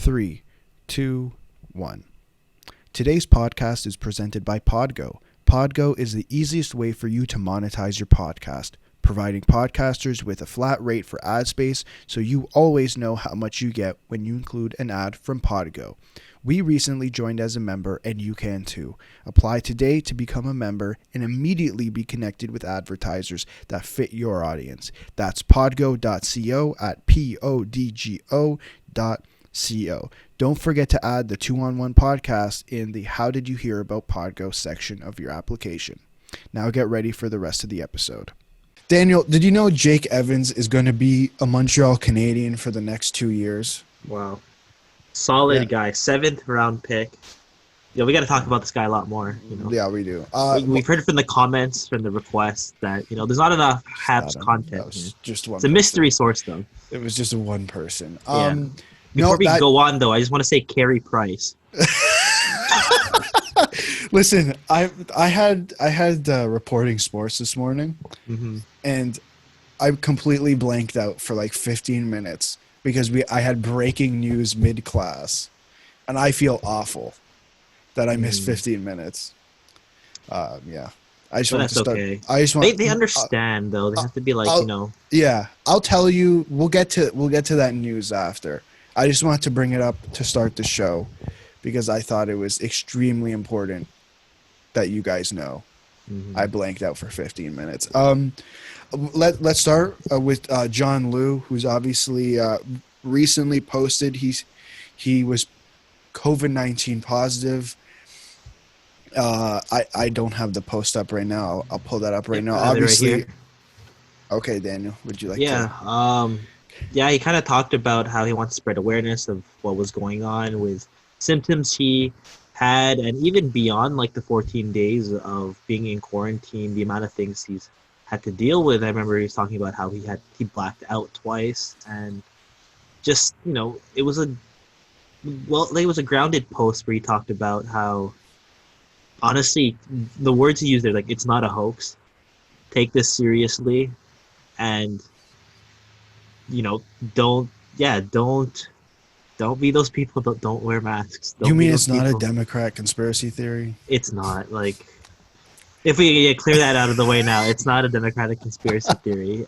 3, 2, 1. Today's podcast is presented by PODGO. PODGO is the easiest way for you to monetize your podcast, providing podcasters with a flat rate for ad space so you always know how much you get when you include an ad from PODGO. We recently joined as a member and you can too. Apply today to become a member and immediately be connected with advertisers that fit your audience. That's podgo.co at podgo.co. Don't forget to add the 2-on-1 podcast in the How Did You Hear About PODGO section of your application. Now get ready for the rest of the episode. Daniel, did you know Jake Evans is going to be a Montreal Canadian for the next 2 years? Wow. Solid guy. 7th round pick. Yeah, we got to talk about this guy a lot more. You know. Yeah, we do. We've heard from the comments, from the requests that there's not enough Habs content. Just one. It's a mystery source, though. It was just a one person. Before we go on, though, I just want to say Carey Price. Listen, I had reporting sports this morning, and I completely blanked out for like 15 minutes because I had breaking news mid-class, and I feel awful that I missed 15 minutes. I just want to start. Okay. They understand though. They have to be like Yeah, I'll tell you. We'll get to that news after. I just want to bring it up to start the show because I thought it was extremely important that you guys know. I blanked out for 15 minutes. Let's start with John Liu, who's obviously recently posted he was COVID-19 positive. I don't have the post up right now. I'll pull that up right now. Obviously. Right, okay, Daniel, would you like to? Yeah, he kind of talked about how he wants to spread awareness of what was going on with symptoms he had, and even beyond like the 14 days of being in quarantine, the amount of things he's had to deal with. I remember he was talking about how he blacked out twice, and just it was a grounded post where he talked about how honestly the words he used there, like, it's not a hoax, take this seriously, and don't be those people that don't wear masks. You mean it's not a Democrat conspiracy theory? It's not. Like, if we clear that out of the way now, it's not a Democratic conspiracy theory.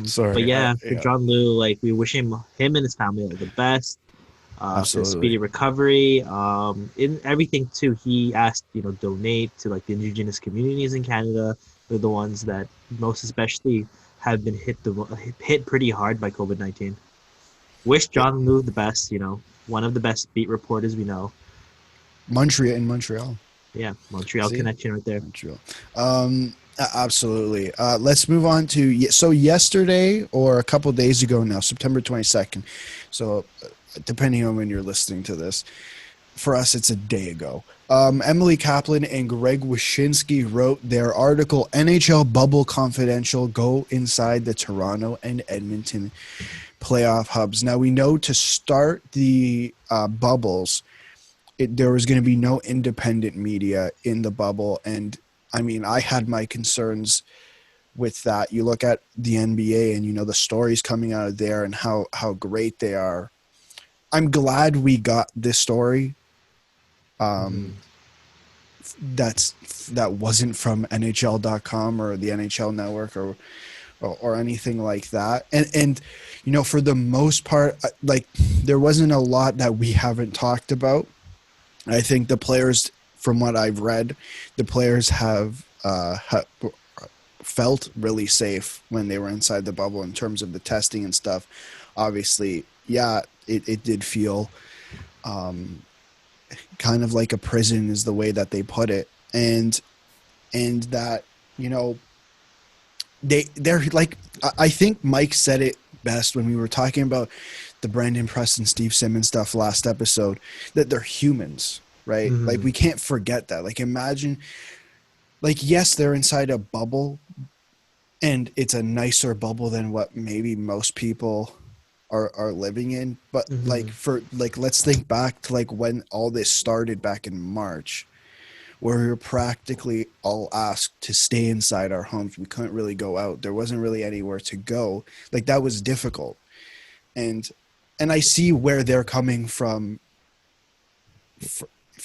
Sorry. But for John Liu, like, we wish him and his family all the best. For speedy recovery. In everything too, he asked donate to like the Indigenous communities in Canada. They're the ones that most especially have been hit pretty hard by COVID-19. Wish John Liu the best. One of the best beat reporters we know. Montreal. Yeah, Montreal connection right there. Montreal. Absolutely. Let's move on to yesterday or a couple days ago now, September 22nd. So depending on when you're listening to this, for us it's a day ago. Emily Kaplan and Greg Wyshynski wrote their article, NHL Bubble Confidential, Go Inside the Toronto and Edmonton Playoff Hubs. Now, we know to start the bubbles, there was going to be no independent media in the bubble. And, I mean, I had my concerns with that. You look at the NBA and, the stories coming out of there and how great they are. I'm glad we got this story. That wasn't from NHL.com or the NHL Network or anything like that. And for the most part, like, there wasn't a lot that we haven't talked about. I think the players, from what I've read, the players have felt really safe when they were inside the bubble in terms of the testing and stuff. Obviously, it did feel kind of like a prison is the way that they put it. And that, they're like, I think Mike said it best when we were talking about the Brandon Preston, Steve Simmons stuff last episode, that they're humans, right? Like, we can't forget that. Like, imagine, like, yes, they're inside a bubble and it's a nicer bubble than what maybe most people are living in, but let's think back to like when all this started back in March, where we were practically all asked to stay inside our homes. We couldn't really go out. There wasn't really anywhere to go. Like, that was difficult. And and I see where they're coming from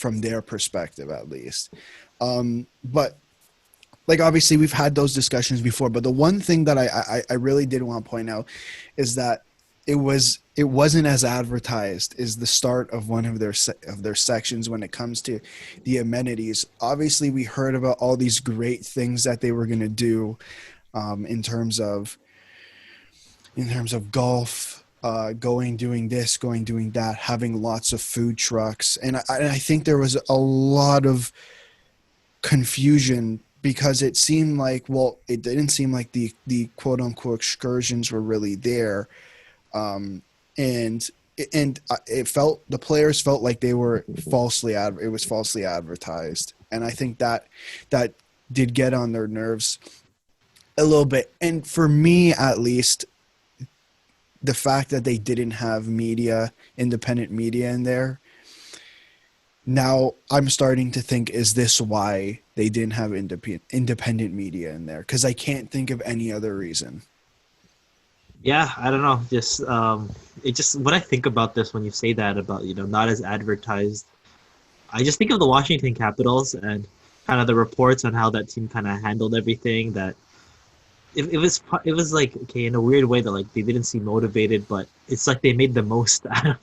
their perspective, at least. But like, obviously we've had those discussions before, but the one thing that I really did want to point out is that it wasn't as advertised as the start of one of their sections when it comes to the amenities. Obviously, we heard about all these great things that they were going to do, in terms of golf, doing this, doing that, having lots of food trucks, and I think there was a lot of confusion because it seemed like, well, it didn't seem like the quote unquote excursions were really there, and it felt, the players felt like they were it was falsely advertised, and I think that did get on their nerves a little bit. And for me, at least, the fact that they didn't have independent media in there, now I'm starting to think, is this why they didn't have independent media in there? Because I can't think of any other reason. Yeah, I don't know. Just it just when I think about this, when you say that about not as advertised, I just think of the Washington Capitals and kind of the reports on how that team kind of handled everything. That it was like, okay, in a weird way, that like they didn't seem motivated, but it's like they made the most out of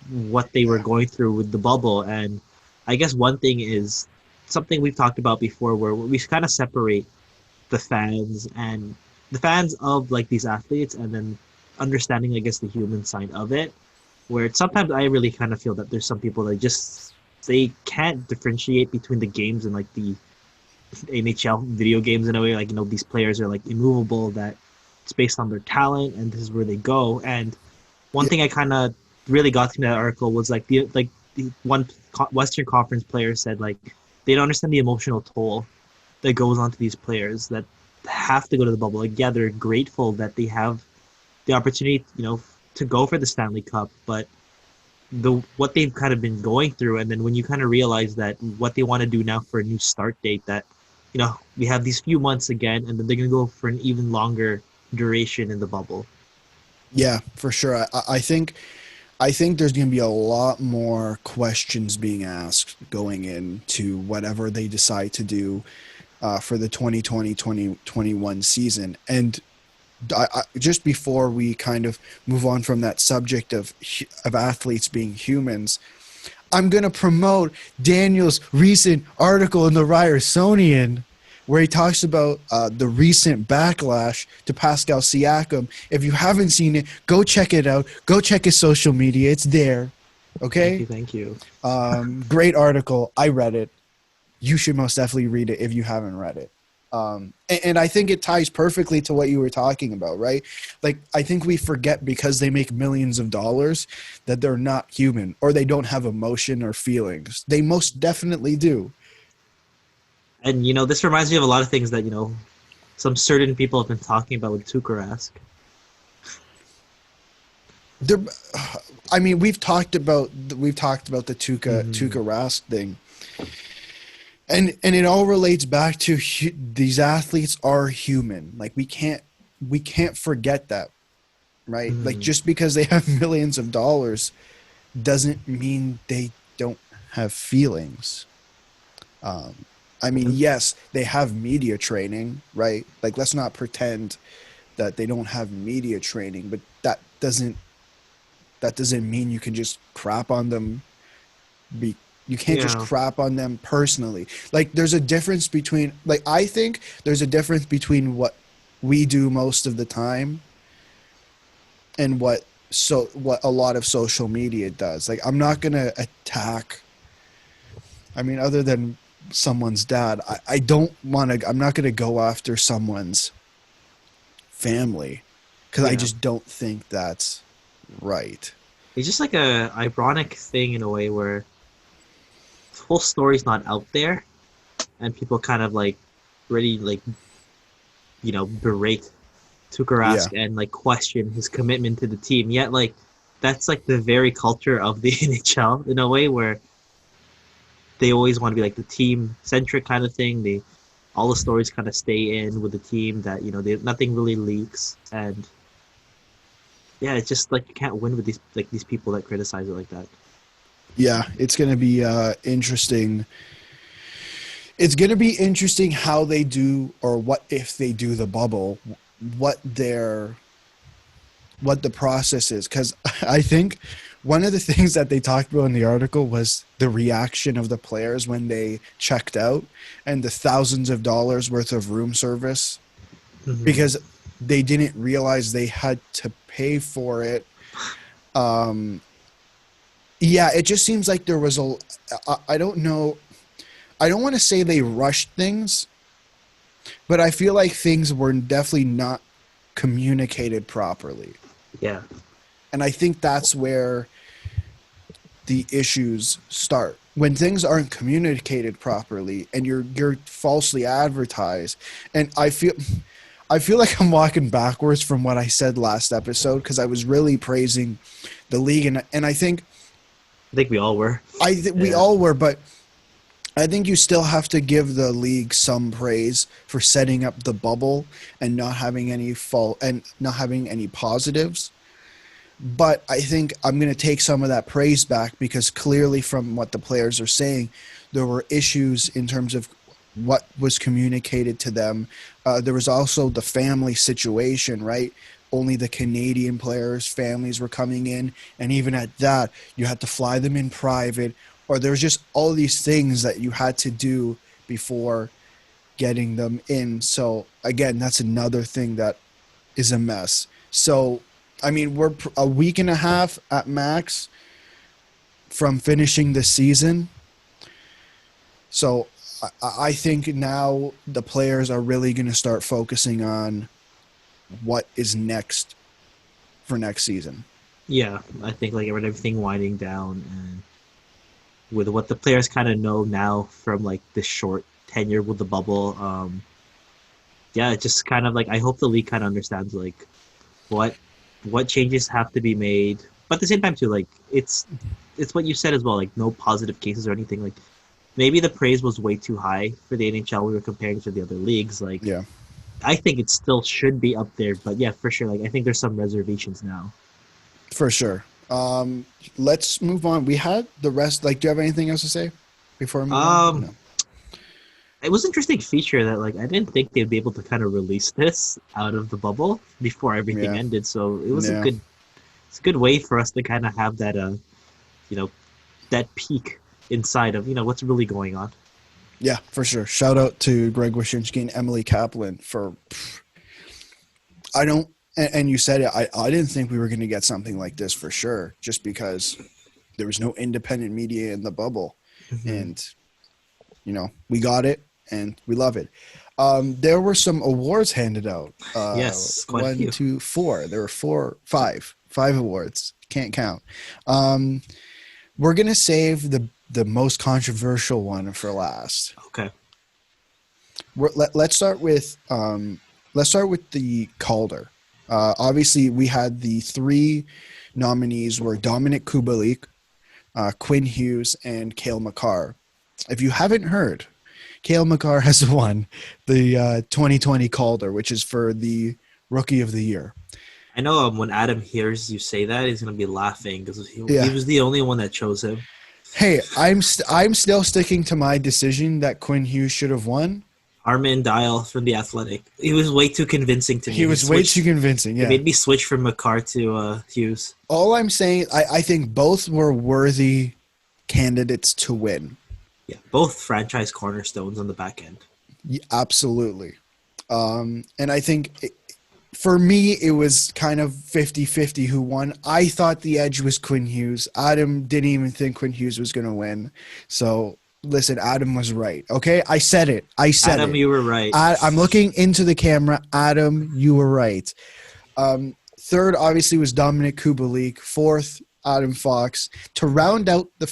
what they were Yeah. going through with the bubble. And I guess one thing is something we've talked about before, where we kind of separate the fans and the fans of like these athletes, and then understanding, I guess, the human side of it. Where sometimes I really kind of feel that there's some people that just they can't differentiate between the games and like the NHL video games in a way. Like these players are like immovable. That it's based on their talent, and this is where they go. And one Yeah. thing I kind of really got from that article was the one Western Conference player said like they don't understand the emotional toll that goes onto these players that have to go to the bubble. Like, yeah, they're grateful that they have the opportunity, to go for the Stanley Cup, but what they've kind of been going through, and then when you kind of realize that what they want to do now for a new start date, that we have these few months again, and then they're gonna go for an even longer duration in the bubble. Yeah, for sure. I think there's going to be a lot more questions being asked going into whatever they decide to do, for the 2020-2021 season. And just before we kind of move on from that subject of athletes being humans, I'm going to promote Daniel's recent article in the Ryersonian, where he talks about the recent backlash to Pascal Siakam. If you haven't seen it, go check it out. Go check his social media. It's there. Thank Okay? you, thank you. Great article. I read it. You should most definitely read it if you haven't read it. And I think it ties perfectly to what you were talking about, right? Like, I think we forget, because they make millions of dollars, that they're not human, or they don't have emotion or feelings. They most definitely do. And this reminds me of a lot of things that some certain people have been talking about with Tukarask. They're, I mean, we've talked about the Mm-hmm. Tuka Rask thing, and it all relates back to these athletes are human. Like, we can't forget that, right? Like, Mm-hmm. just because they have millions of dollars doesn't mean they don't have feelings. Um, I mean, yes, they have media training, right? Like, let's not pretend that they don't have media training, but that doesn't mean you can just crap on them. Be You can't just Yeah. crap on them personally. Like, there's a difference between, like, I think there's a difference between what we do most of the time and what a lot of social media does. Like, I'm not gonna attack. I mean, other than someone's dad, I don't want to. I'm not gonna go after someone's family, because I Yeah. just don't think that's right. It's just like a ironic thing in a way where the whole story's not out there, and people kind of like really like berate Yeah, Tukarask and like question his commitment to the team. Yet like that's like the very culture of the NHL in a way, where they always want to be like the team centric kind of thing. They All the stories kind of stay in with the team, that nothing really leaks. And Yeah, it's just like you can't win with these people that criticize it like that. Yeah, it's going to be interesting. It's going to be interesting how they do, or what if they do the bubble, what their what the process is, because I think one of the things that they talked about in the article was the reaction of the players when they checked out, and the thousands of dollars worth of room service, Mm-hmm. because they didn't realize they had to pay for it. um yeah, it just seems like there was a I don't know, I don't want to say they rushed things, but I feel like things were definitely not communicated properly. Yeah, And I think that's where the issues start. When things aren't communicated properly and you're falsely advertised. And I feel like I'm walking backwards from what I said last episode, because I was really praising the league, and I think I think we all were. we Yeah, all were, but I think you still have to give the league some praise for setting up the bubble and not having any fault and not having any positives. But I think I'm going to take some of that praise back, because clearly, from what the players are saying, there were issues in terms of what was communicated to them. There was also the family situation, right? Only the Canadian players' families were coming in. And even at that, you had to fly them in private, or there was just all these things that you had to do before getting them in. So, again, that's another thing that is a mess. So, I mean, we're a week and a half at max from finishing the season. So, I think now the players are really going to start focusing on what is next for next season. yeah. I think like with everything winding down and with what the players kind of know now from like this short tenure with the bubble, yeah, it's just kind of like I hope the league kind of understands like what what changes have to be made, but at the same time too, like it's what you said as well, like no positive cases or anything. Like maybe the praise was way too high for the NHL. We were comparing to the other leagues. Like Yeah, I think it still should be up there, but yeah, for sure. Like I think there's some reservations now. for sure. Let's move on. We had the rest. Like, do you have anything else to say before we move on? Um, No. it was an interesting feature that like I didn't think they'd be able to kind of release this out of the bubble before everything Yeah. ended. So it was a Yeah. good it's a good way for us to kind of have that you know that peek inside of what's really going on. Yeah, for sure. Shout out to Greg Wyshynski and Emily Kaplan for. I don't. And you said it. I didn't think we were going to get something like this for sure, just because there was no independent media in the bubble, Hmm. and we got it and we love it. There were some awards handed out. Yes, quite a One, few. two, four. There were five awards. Can't count. Um, we're gonna save the most controversial one for last. Okay. Let's start with the Calder. Obviously, we had the three nominees were Dominic Kubalik, Quinn Hughes, and Cale Makar. If you haven't heard, Cale Makar has won the 2020 Calder, which is for the Rookie of the Year. I know when Adam hears you say that, he's gonna be laughing because he Yeah. was the only one that chose him. Hey, I'm still sticking to my decision that Quinn Hughes should have won. Armin Dial from the Athletic. He was way too convincing to me. He was way too convincing. He Yeah. made me switch from McCarr to Hughes. All I'm saying, I think both were worthy candidates to win. Yeah, both franchise cornerstones on the back end. Yeah, absolutely. And I think for me, it was kind of 50-50 who won. I thought the edge was Quinn Hughes. Adam didn't even think Quinn Hughes was going to win. So listen, Adam was right. Okay, I said it. Adam, you were right. I'm looking into the camera. Adam, you were right. Third, obviously, was Dominic Kubalik. Fourth, Adam Fox. To round out the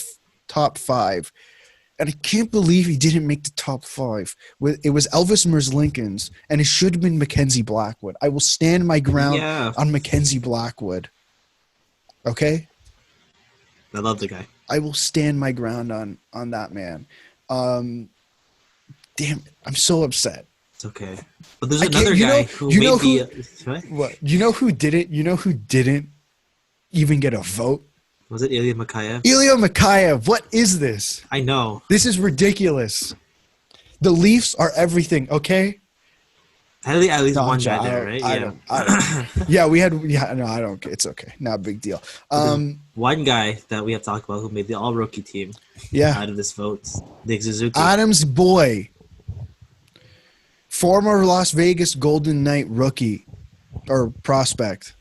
top five, and I can't believe he didn't make the top five. It was Elvis Merzlikins, and it should have been Mackenzie Blackwood. I will stand my ground Yeah, on Mackenzie Blackwood. Okay? I love the guy. I will stand my ground on that man. Damn, I'm so upset. It's okay. But there's I can't. another guy who You know made who? the. What? What? You know who did it? You know who didn't even get a vote? Was it Ilya Mikheyev? Ilya Mikheyev, what is this? I know. This is ridiculous. The Leafs are everything, okay? At least No, I'm one guy sorry. there, right? I Yeah. don't. Yeah, we had. Yeah, no, I don't. It's okay. Not a big deal. There's one guy that we have talked about who made the all-rookie team Yeah, out of this vote, Nick Suzuki. Adam's boy, former Las Vegas Golden Knight rookie or prospect,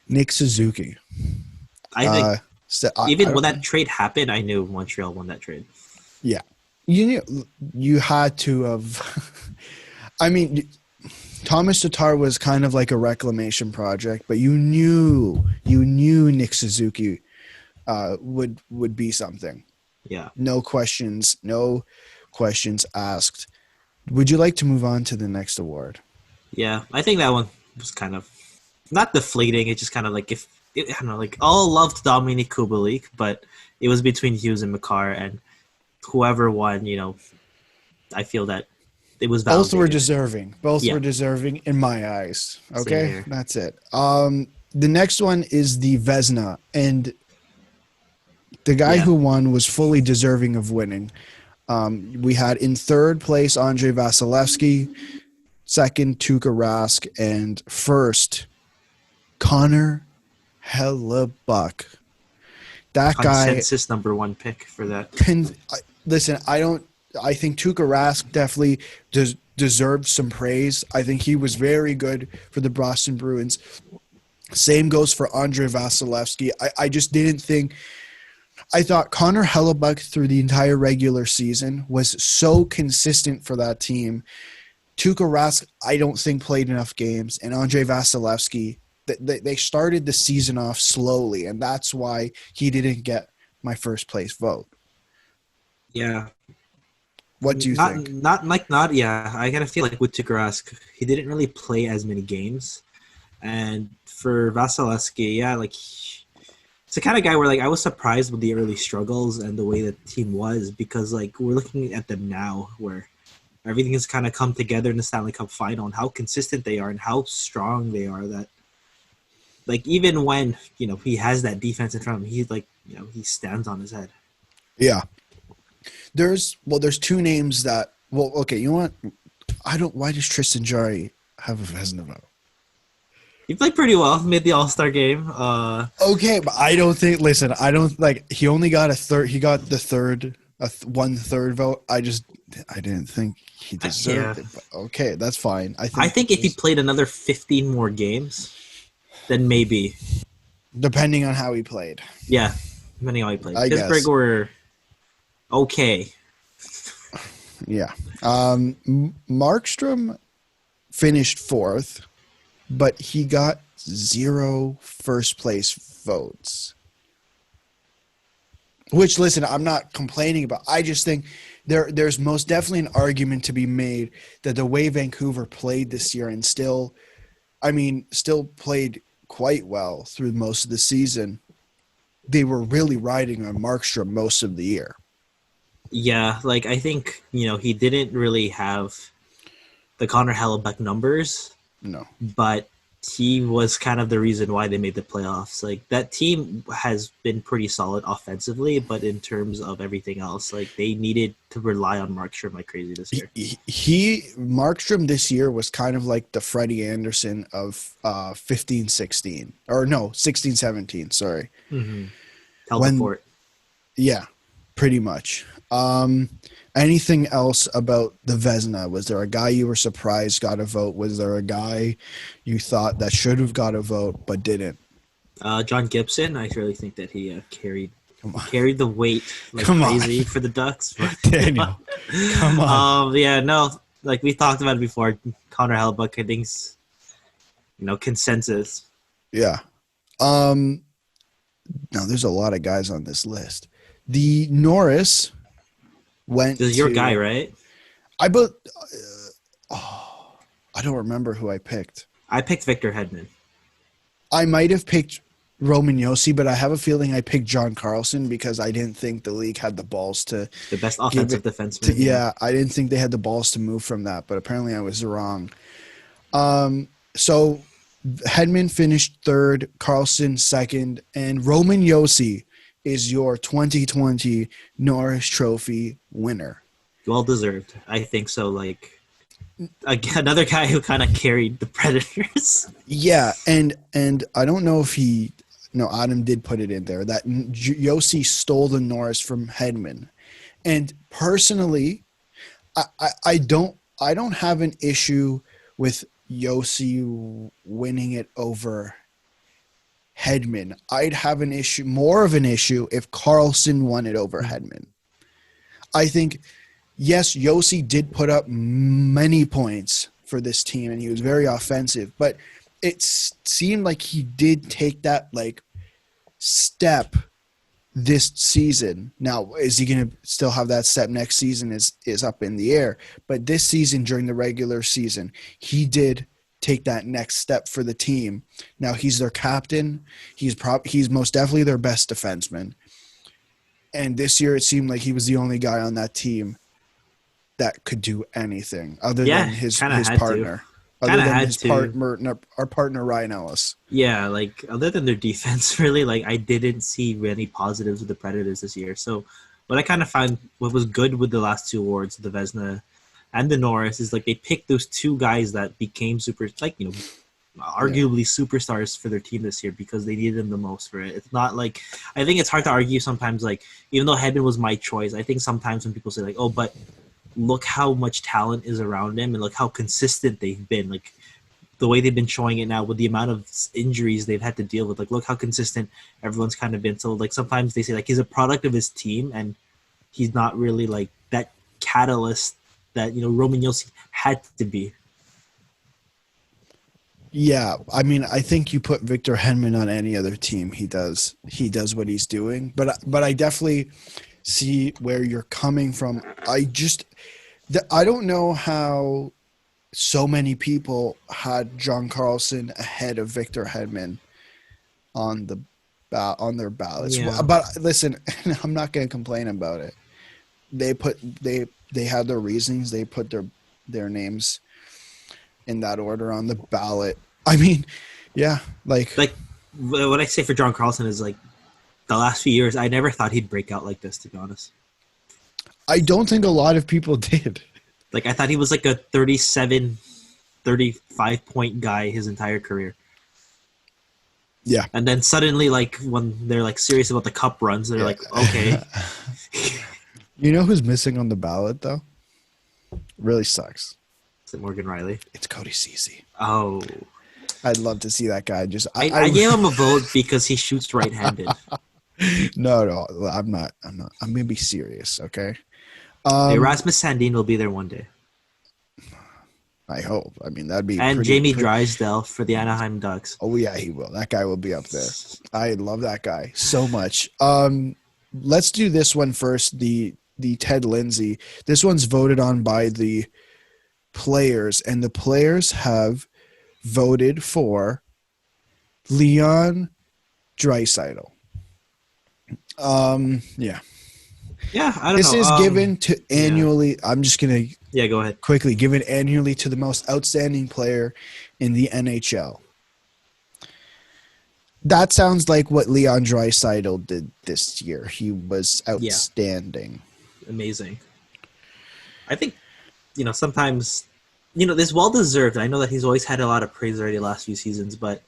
Nick Suzuki. I think even when I that trade happened, I knew Montreal won that trade. yeah, you had to have. I mean, Thomas Tatar was kind of like a reclamation project, but you knew Nick Suzuki would be something. Yeah. No questions asked. Would you like to move on to the next award? Yeah, I think that one was kind of not deflating. It's just kind of like I don't know, like all love to Dominic Kubalik, but it was between Hughes and Makar, and whoever won, I feel that it was validated. Both were deserving. Both were deserving in my eyes. Okay, that's it. The next one is the Vezina, and the guy who won was fully deserving of winning. We had in third place Andrei Vasilevsky, second Tuukka Rask, and first Connor Hellebuyck. That guy, consensus number one pick for that. Listen, I think Tuukka Rask definitely deserved some praise. I think he was very good for the Boston Bruins. Same goes for Andrei Vasilevsky. I just didn't think. I thought Connor Hellebuyck through the entire regular season was so consistent for that team. Tuukka Rask, I don't think played enough games, and Andrei Vasilevsky, they started the season off slowly, and that's why he didn't get my first place vote. Yeah. What do you think? Yeah. I kind of feel like with Tuukka Rask, he didn't really play as many games, and for Vasilevsky, it's the kind of guy where I was surprised with the early struggles and the way the team was, because we're looking at them now where everything has kind of come together in the Stanley Cup final and how consistent they are and how strong they are, that even when he has that defense in front of him, he's he stands on his head. Yeah. There's two names that okay, you know what? Why does Tristan Jarry have a Vezina vote? He played pretty well, made the All-Star game. Okay, but I don't think. Listen, I don't he only got a third. He got the third, 1/3 vote. I didn't think he deserved it. But okay, that's fine. I think if he played another 15 more games, then maybe. Depending on how he played. Yeah, depending on how he played. Pittsburgh were okay. Yeah. Markstrom finished fourth, but he got 0 first place votes. Which, listen, I'm not complaining about. I just think there's most definitely an argument to be made that the way Vancouver played this year and still played quite well through most of the season, they were really riding on Markstrom most of the year. Yeah, I think, he didn't really have the Connor Hellebuyck numbers. No. But he was kind of the reason why they made the playoffs. That team has been pretty solid offensively, but in terms of everything else, they needed to rely on Markstrom like crazy this year. Markstrom this year was kind of like the Freddie Anderson of 15-16. Or no, 16-17, sorry. Mm-hmm. Held the fort. Yeah, pretty much. Anything else about the Vezina? Was there a guy you were surprised got a vote? Was there a guy you thought that should have got a vote but didn't? John Gibson. I really think that he carried the weight crazy for the Ducks. But, Daniel, come on. We talked about it before. Connor Hellebuyck, I think's, consensus. Yeah. Now there's a lot of guys on this list. The Norris went. This is your guy, right? I don't remember who I picked. I picked Victor Hedman. I might have picked Roman Josi, but I have a feeling I picked John Carlson because I didn't think the league had the balls to. The best offensive defenseman. Yeah, I didn't think they had the balls to move from that, but apparently I was wrong. So Hedman finished third, Carlson second, and Roman Josi is your 2020 Norris Trophy winner. Well deserved. I think so. Like, again, another guy who kind of carried the Predators. Yeah, and I don't know if Adam did put it in there that Josi stole the Norris from Hedman. And personally, I don't have an issue with Josi winning it over Hedman. I'd have more of an issue if Carlson won it over Hedman. I think, yes, Josi did put up many points for this team, and he was very offensive, but it seemed like he did take that step this season. Now, is he going to still have that step next season is up in the air, but this season during the regular season, he did take that next step for the team. Now he's their captain. He's most definitely their best defenseman. And this year it seemed like he was the only guy on that team that could do anything other than his partner. Other than his our partner Ryan Ellis. Yeah, like other than their defense, really, like I didn't see any positives with the Predators this year. So what I kind of found what was good with the last two awards, the Vezina and the Norris, is like they picked those two guys that became arguably superstars for their team this year because they needed them the most for it. It's not like, I think it's hard to argue sometimes, like, even though Hedman was my choice, I think sometimes when people say like, oh, but look how much talent is around him and look how consistent they've been, like the way they've been showing it now with the amount of injuries they've had to deal with, like look how consistent everyone's kind of been. So like sometimes they say like he's a product of his team and he's not really like that catalyst that, Roman Josi had to be. Yeah, I mean, I think you put Victor Hedman on any other team, he does what he's doing. But I definitely see where you're coming from. I don't know how so many people had John Carlson ahead of Victor Hedman on their ballots. Yeah. But listen, I'm not going to complain about it. They had their reasons. They put their names in that order on the ballot. I mean, yeah, like what I say for John Carlson is like the last few years, I never thought he'd break out like this, to be honest. I don't think a lot of people did. Like I thought he was like a 37, 35 point guy his entire career. Yeah. And then suddenly, like when they're like serious about the cup runs, they're like, okay. You know who's missing on the ballot though? Really sucks. Is it Morgan Riley? It's Cody Ceci. Oh. I'd love to see that guy. I gave him a vote because he shoots right-handed. No, I'm not. I'm going to be serious, okay? Rasmus Sandin will be there one day. I hope. I mean, that'd be and Jamie Draisaitl for the Anaheim Ducks. Oh, yeah, he will. That guy will be up there. I love that guy so much. Let's do this one first, the Ted Lindsay. This one's voted on by the players, and the players have voted for Leon Draisaitl. Yeah. Yeah, I don't know. This is given to annually. Yeah. I'm just going to go ahead. Quickly given annually to the most outstanding player in the NHL. That sounds like what Leon Draisaitl did this year. He was outstanding. Yeah. Amazing. I think, sometimes, this well-deserved. I know that he's always had a lot of praise already the last few seasons, but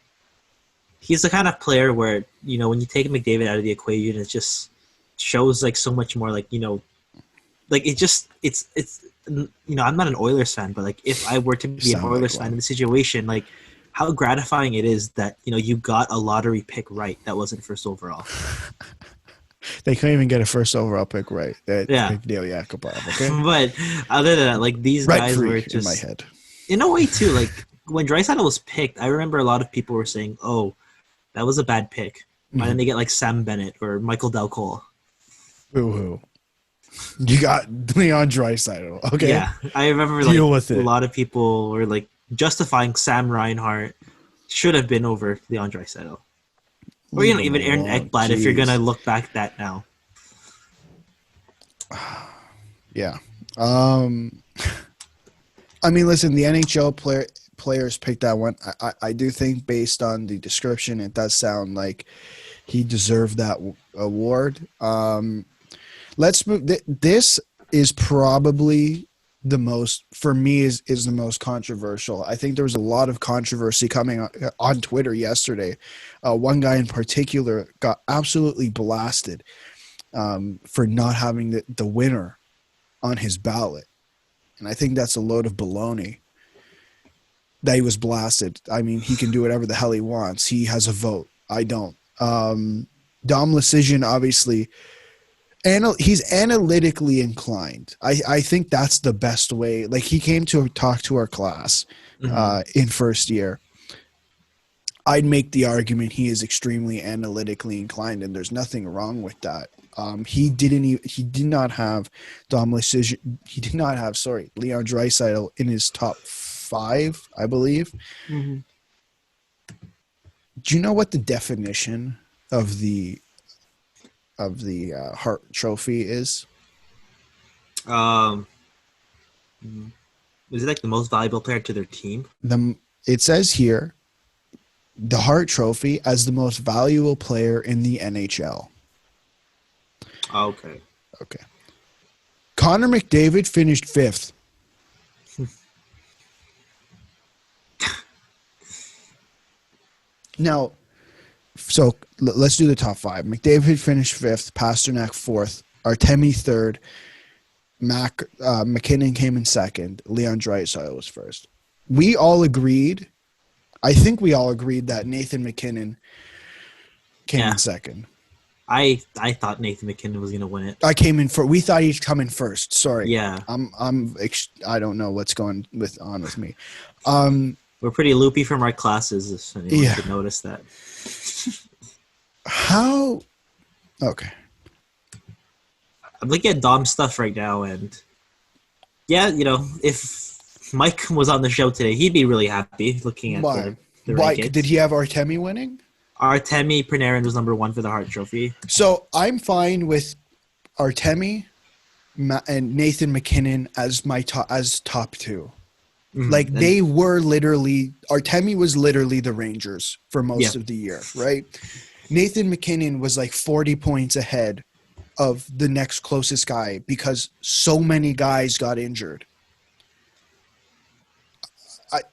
he's the kind of player where, when you take McDavid out of the equation, it just shows like so much more like, like it's I'm not an Oilers fan, but like if I were to be an Oilers fan in the situation, like how gratifying it is that, you got a lottery pick right that wasn't first overall. They couldn't even get a first overall pick right. Yeah. Okay? But other than that, like these guys were just in my head. In a way too, like when Draisaitl was picked, I remember a lot of people were saying, "Oh, that was a bad pick." Why didn't they get like Sam Bennett or Michael Del Cole? Boo-hoo. You got Leon Draisaitl. Okay. Yeah, I remember Deal with it. A lot of people were like justifying Sam Reinhart should have been over Leon Draisaitl. Or even Aaron Ekblad, if you're gonna look back at that now. Yeah. I mean, listen, the NHL players picked that one. I do think based on the description, it does sound like he deserved that award. Let's move. This is probably the most, for me, is the most controversial. I think there was a lot of controversy coming on Twitter yesterday. One guy in particular got absolutely blasted for not having the winner on his ballot. And I think that's a load of baloney that he was blasted. I mean, he can do whatever the hell he wants. He has a vote. I don't. Dom Lucian, obviously, he's analytically inclined. I think that's the best way. Like, he came to talk to our class in first year. I'd make the argument he is extremely analytically inclined, and there's nothing wrong with that. He did not have Dom Lucian. He did not have, Leon Draisaitl in his top 5, I believe. Mm-hmm. Do you know what the definition of the Hart Trophy is? Is it like the most valuable player to their team? It says here, the Hart Trophy as the most valuable player in the NHL. Okay. Connor McDavid finished 5th. Now, so let's do the top 5. McDavid finished 5th, Pasternak 4th, Artemi 3rd, McKinnon came in 2nd, Leon Draisaitl was 1st. We all agreed, I think we all agreed that Nathan McKinnon came in 2nd. I thought Nathan McKinnon was going to win it. We thought he'd come in 1st. Sorry. Yeah. I don't know what's going on with me. We're pretty loopy from our classes, if anyone could notice that. How? Okay. I'm looking at Dom's stuff right now, and if Mike was on the show today, he'd be really happy looking at the rankings. Did he have Artemi winning? Artemi Panarin was number 1 for the Hart Trophy. So I'm fine with Artemi and Nathan McKinnon as my top 2. Mm-hmm. Like, they were literally, Artemi was literally the Rangers for most of the year, right? Nathan McKinnon was like 40 points ahead of the next closest guy because so many guys got injured.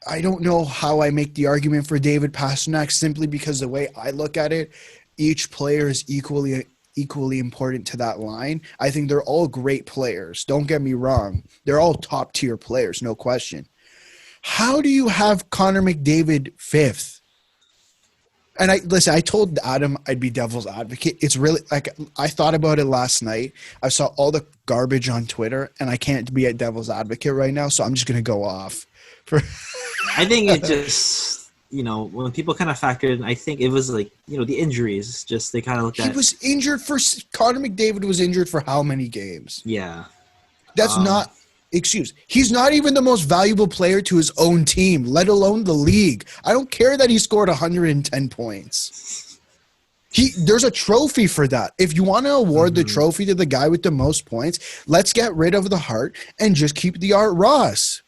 I don't know how I make the argument for David Pasternak, simply because the way I look at it, each player is equally important to that line. I think they're all great players. Don't get me wrong. They're all top tier players, no question. How do you have Connor McDavid 5th? And I told Adam I'd be devil's advocate. It's really, like, I thought about it last night. I saw all the garbage on Twitter, and I can't be a devil's advocate right now, so I'm just going to go off. I think it just, when people kind of factored in, I think it was like, the injuries, just they kind of looked at. He was injured Connor McDavid was injured for how many games? Yeah. That's not excuse. He's not even the most valuable player to his own team, let alone the league. I don't care that he scored 110 points. There's a trophy for that. If you want to award the trophy to the guy with the most points, let's get rid of the Hart and just keep the Art Ross.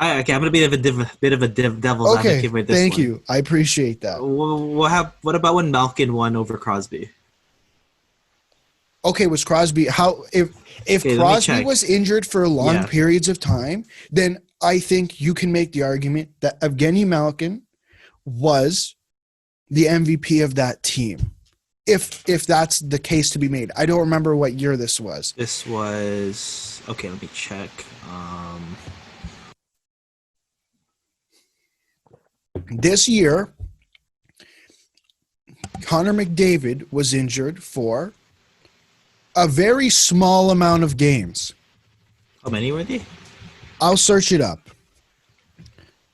Okay, I'm going to be a bit of a devil's advocate with this one. Thank you. I appreciate that. What about when Malkin won over Crosby? Okay, was Crosby if Crosby was injured for long periods of time, then I think you can make the argument that Evgeny Malkin was the MVP of that team. If that's the case to be made. I don't remember what year this was. This was let me check. This year, Connor McDavid was injured for a very small amount of games. How many were they? I'll search it up.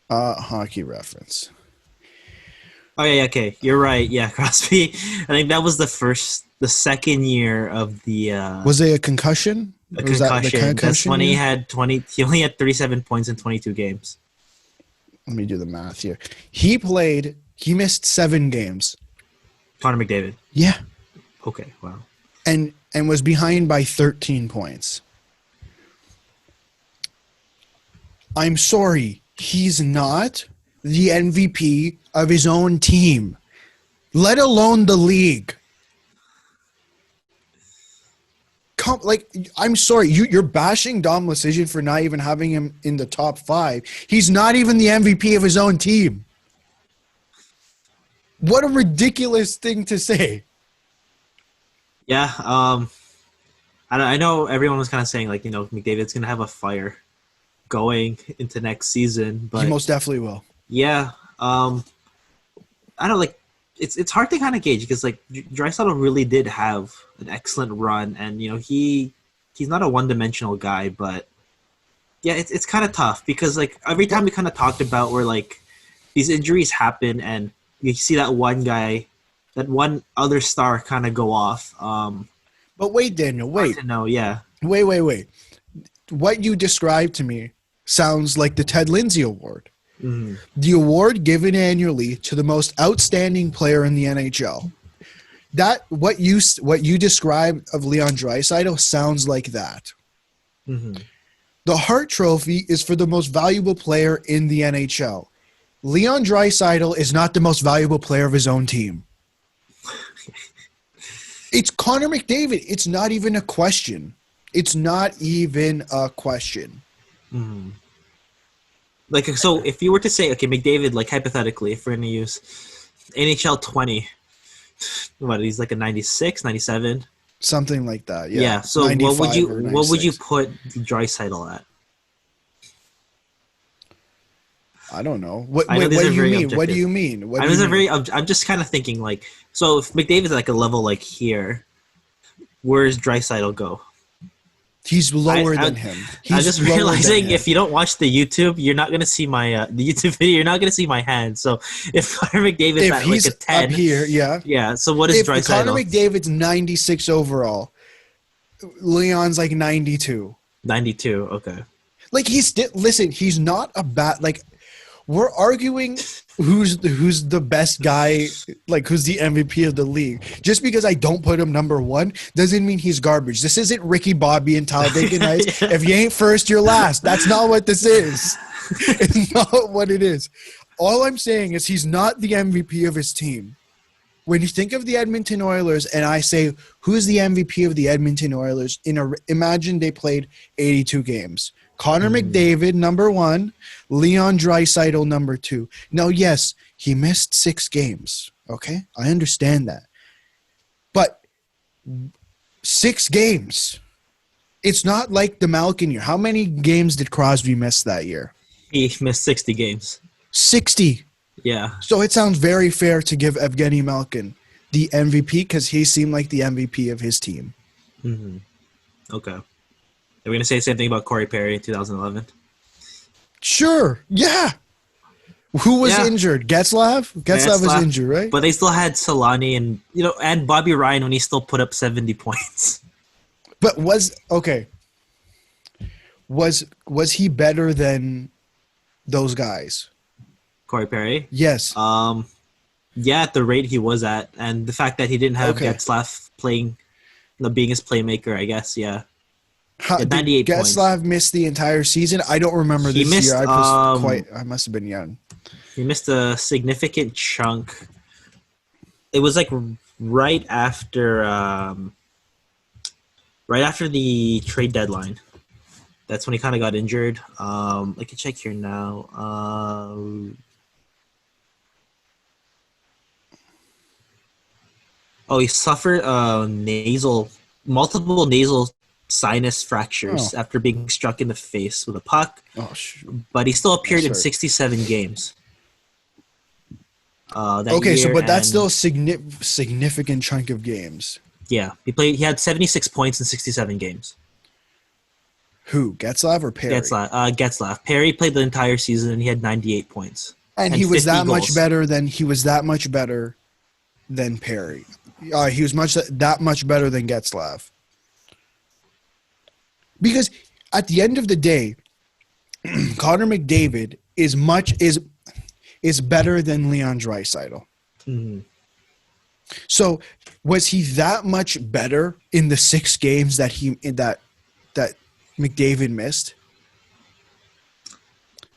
Hockey reference. Oh, yeah, okay. You're right. Yeah, Crosby. I think that was the second year of the... was it a concussion? A concussion. That's when he had 20... He only had 37 points in 22 games. Let me do the math here. He missed 7 games. Connor McDavid? Yeah. Okay, wow. And was behind by 13 points. I'm sorry. He's not the MVP of his own team, let alone the league. I'm sorry, you're bashing Dom Lucian for not even having him in the top 5. He's not even the MVP of his own team. What a ridiculous thing to say. Yeah, I know everyone was kind of saying, like, you know, McDavid's going to have a fire going into next season. But he most definitely will. Yeah. I don't like it's hard to kind of gauge because, like, Draisaitl really did have an excellent run. And, you know, he's not a one-dimensional guy. But, yeah, it's kind of tough because, like, every time we kind of talked about where, like, these injuries happen and you see that one guy, that one other star kind of go off. But wait, Daniel, wait. No, yeah. Wait. What you described to me sounds like the Ted Lindsay Award. Mm-hmm. The award given annually to the most outstanding player in the NHL. That what you described of Leon Draisaitl sounds like that. Mm-hmm. The Hart Trophy is for the most valuable player in the NHL. Leon Draisaitl is not the most valuable player of his own team. It's Connor McDavid. It's not even a question. It's not even a question. Mm-hmm. Like, so if you were to say, okay, McDavid, like, hypothetically, if we're going to use NHL 20, what, he's like a 96, 97? Something like that, yeah. Yeah, so what would you put Draisaitl at? I don't know. What do you mean? I'm just kind of thinking, like, so if McDavid's like a level like here, where's Draisaitl go? He's lower than him. I'm just realizing if you don't watch the YouTube, you're not gonna see my the YouTube video. You're not gonna see my hand. So if Connor McDavid's at like a 10 up here, yeah. So what is Draisaitl? If Connor McDavid's 96 overall, Leon's like 92. 92. Okay. Like he's not a bad like. We're arguing who's the best guy, like who's the MVP of the league. Just because I don't put him number 1 doesn't mean he's garbage. This isn't Ricky Bobby and Talladega Nights. Yeah. If you ain't first, you're last. That's not what this is. It's not what it is. All I'm saying is he's not the MVP of his team. When you think of the Edmonton Oilers and I say, who's the MVP of the Edmonton Oilers? Imagine they played 82 games. Connor McDavid, number 1. Leon Draisaitl, number 2. Now, yes, he missed 6 games. Okay? I understand that. But 6 games. It's not like the Malkin year. How many games did Crosby miss that year? He missed 60 games. 60. Yeah. So it sounds very fair to give Evgeny Malkin the MVP because he seemed like the MVP of his team. Mm-hmm. Okay. Are we going to say the same thing about Corey Perry in 2011? Sure. Yeah. Who was injured? Getzlaf? Getzlaf was injured, right? But they still had Solani and Bobby Ryan when he still put up 70 points. But was he better than those guys? Corey Perry? Yes. Yeah, at the rate he was at, and the fact that he didn't have Getzlaf playing, being his playmaker, I guess. Yeah. Did Getzlaf miss the entire season? I don't remember this year. I must have been young. He missed a significant chunk. It was like right after the trade deadline. That's when he kind of got injured. I can check here now. He suffered multiple nasal sinus fractures after being struck in the face with a puck. But he still appeared in 67 games. That's still a significant chunk of games. Yeah, he had 76 points in 67 games. Who, Getzlaf or Perry? Getzlaf. Perry played the entire season and he had 98 points. And he was that much better than Perry. He was that much better than Getzlaf. Because at the end of the day, Connor McDavid is better than Leon Draisaitl. Mm-hmm. So was he that much better in the 6 games that McDavid missed?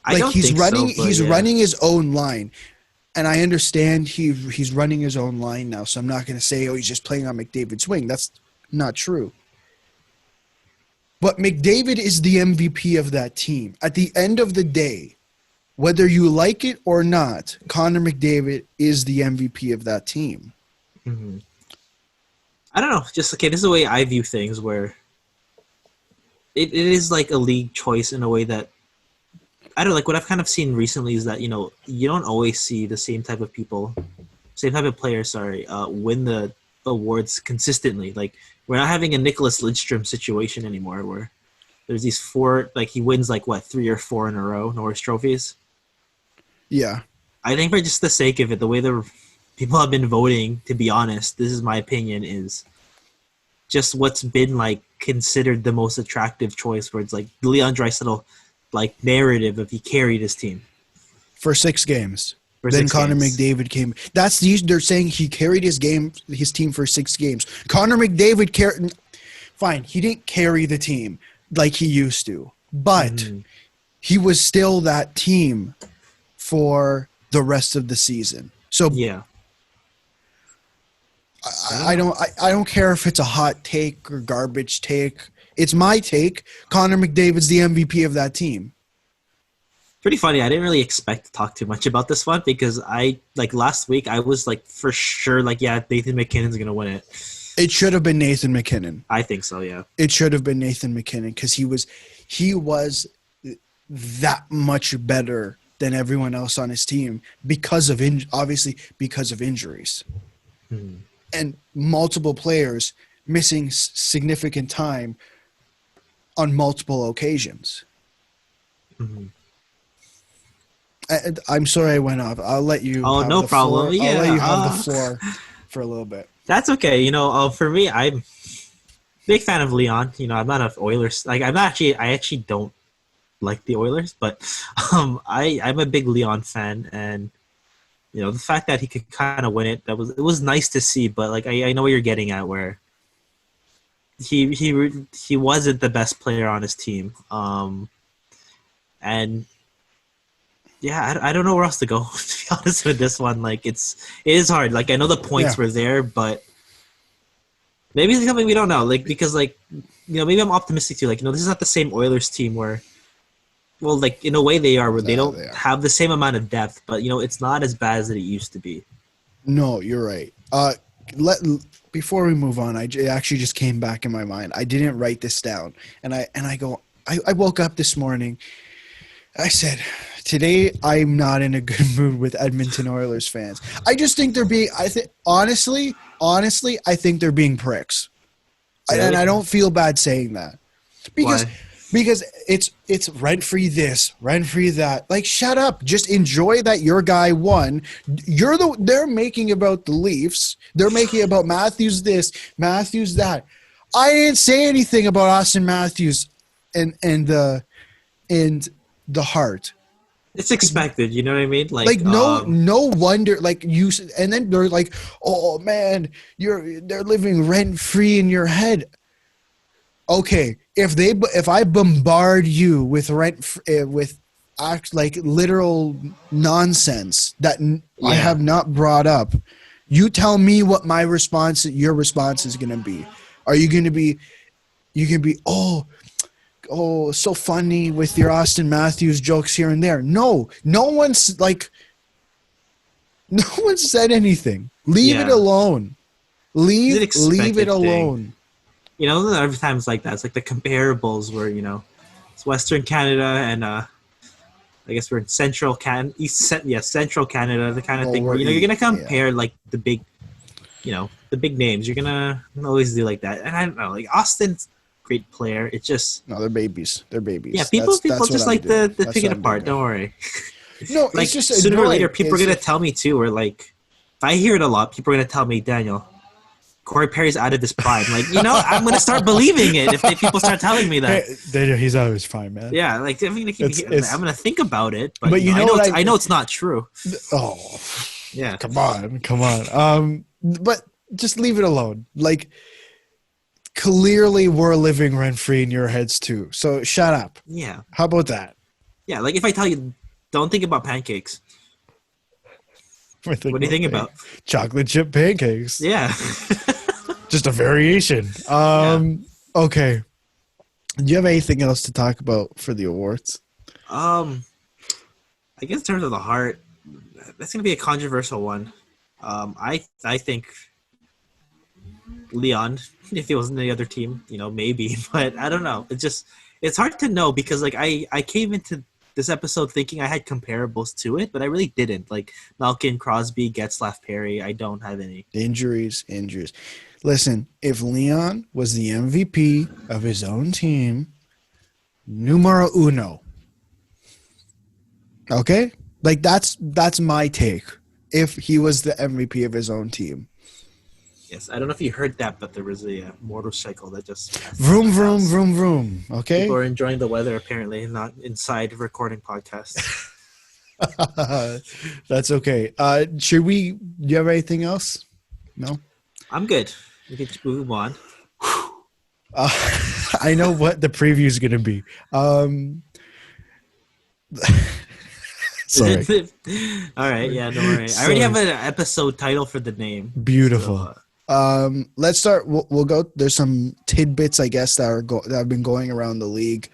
I Like don't think so, but he's yeah. running his own line. And I understand he's running his own line now, so I'm not going to say, oh, he's just playing on McDavid's wing. That's not true. But McDavid is the MVP of that team. At the end of the day, whether you like it or not, Connor McDavid is the MVP of that team. Mm-hmm. I don't know. Just okay. This is the way I view things. Where it is like a league choice in a way that I don't like. What I've kind of seen recently is that you don't always see the same type of people, same type of players. Sorry, win the awards consistently. Like we're not having a Nicholas Lidstrom situation anymore, where there's these four. Like he wins like what 3 or 4 in a row Norris trophies. Yeah. I think for just the sake of it, the way the people have been voting, to be honest, this is my opinion, is just what's been like considered the most attractive choice, where it's like Leon Draisaitl, like narrative if he carried his team For 6 games. for Then 6 Connor games. McDavid came. They're saying he carried his team for 6 games. Connor McDavid carried. Fine, he didn't carry the team like he used to, but he was still that team for the rest of the season. So Yeah. I don't care if it's a hot take or garbage take. It's my take. Connor McDavid's the MVP of that team. Pretty funny. I didn't really expect to talk too much about this one because last week I was like for sure like yeah, Nathan McKinnon's gonna win it. It should have been Nathan McKinnon. I think so, yeah. It should have been Nathan McKinnon because he was that much better than everyone else on his team because of obviously because of injuries and multiple players missing significant time on multiple occasions. I'm sorry I went off. I'll let you. Oh, no problem. Yeah, I'll let you have the uh, floor for a little bit. That's okay. For me, I'm a big fan of Leon. I'm not an Oilers. Like I actually don't like the Oilers, but I'm a big Leon fan, and the fact that he could kind of win it, it was nice to see. But like I know what you're getting at, where he wasn't the best player on his team, and yeah, I don't know where else to go. To be honest with this one, like it is hard. Like I know the points were there, but maybe it's something we don't know. Like because maybe I'm optimistic too. Like this is not the same Oilers team where, well, like in a way they are, where they don't have the same amount of depth, but it's not as bad as it used to be. No, you're right. Before we move on, it actually just came back in my mind. I didn't write this down, and I woke up this morning. I said, today I'm not in a good mood with Edmonton Oilers fans. I just think they're being. Honestly, I think they're being pricks, and I don't feel bad saying that because. Why? Because it's rent-free this, rent-free that. Like, shut up. Just enjoy that your guy won. They're making about the Leafs. They're making about Matthews this, Matthews that. I didn't say anything about Austin Matthews and the Hart. It's expected, you know what I mean? No wonder. Like you, and then they're like, "Oh man, they're living rent-free in your head." Okay, if I bombard you with literal nonsense that I have not brought up, you tell me what your response is going to be. Are you going to be? You can be so funny with your Austin Matthews jokes here and there. No one's said anything. Leave it alone. Leave it alone. Every time it's like that. It's like the comparables where, it's Western Canada and I guess we're in Central Canada, Central Canada, the kind of thing where, you're going to compare like the big, the big names. You're going to always do like that. And I don't know, like Austin's a great player. It's just. No, they're babies. They're babies. Yeah, people just like to pick it apart. Don't worry. No, like it's just sooner annoying. or later, people are going to tell me too, or like, if I hear it a lot, people are going to tell me, Daniel, Corey Perry's out of his prime. Like, I'm going to start believing it if people start telling me that. He's out of his prime, man. Yeah, like I'm going to think about it, but I know it's not true. Oh, yeah. Come on. But just leave it alone. Like, clearly we're living rent free in your heads too. So shut up. Yeah. How about that? Yeah, like if I tell you, don't think about pancakes. I think What do you think about? chocolate chip pancakes. Yeah. Just a variation. Yeah. Okay. Do you have anything else to talk about for the awards? Um, I guess in terms of the heart, that's gonna be a controversial one. I think Leon, if he was in the other team, maybe, but I don't know. It's hard to know because like I came into this episode thinking I had comparables to it, but I really didn't. Like Malkin, Crosby, Getzlaff, Perry, I don't have any. Injuries, injuries. Listen, if Leon was the MVP of his own team, numero uno. Okay? Like that's my take. If he was the MVP of his own team. Yes, I don't know if you heard that, but there was a motorcycle that just passed by Vroom my vroom house. vroom vroom. People Okay? are enjoying the weather apparently, not inside recording podcasts. That's okay. Do you have anything else? No? I'm good. We can move on. Uh, I know what the preview is going to be. Sorry. All right, yeah, don't worry. I already have Sorry. an episode title for the name. Beautiful. So, Let's start. We'll go. There's some tidbits, I guess, that have been going around the league,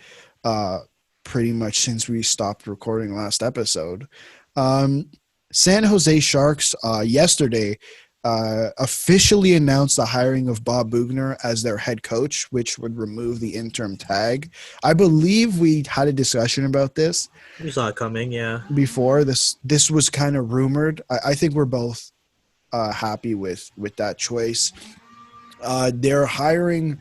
pretty much since we stopped recording last episode. Um, San Jose Sharks yesterday officially announced the hiring of Bob Bugner as their head coach, which would remove the interim tag. I believe we had a discussion about this you saw it coming, yeah. before. This was kind of rumored. I think we're both happy with that choice. They're hiring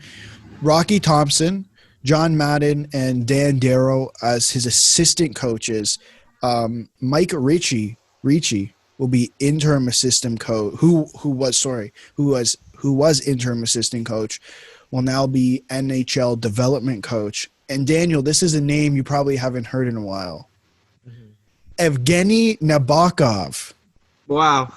Rocky Thompson, John Madden, and Dan Darrow as his assistant coaches. Mike Ricci will be interim assistant coach. Who was interim assistant coach will now be NHL development coach. And Daniel, this is a name you probably haven't heard in a while. Evgeny Nabokov Wow.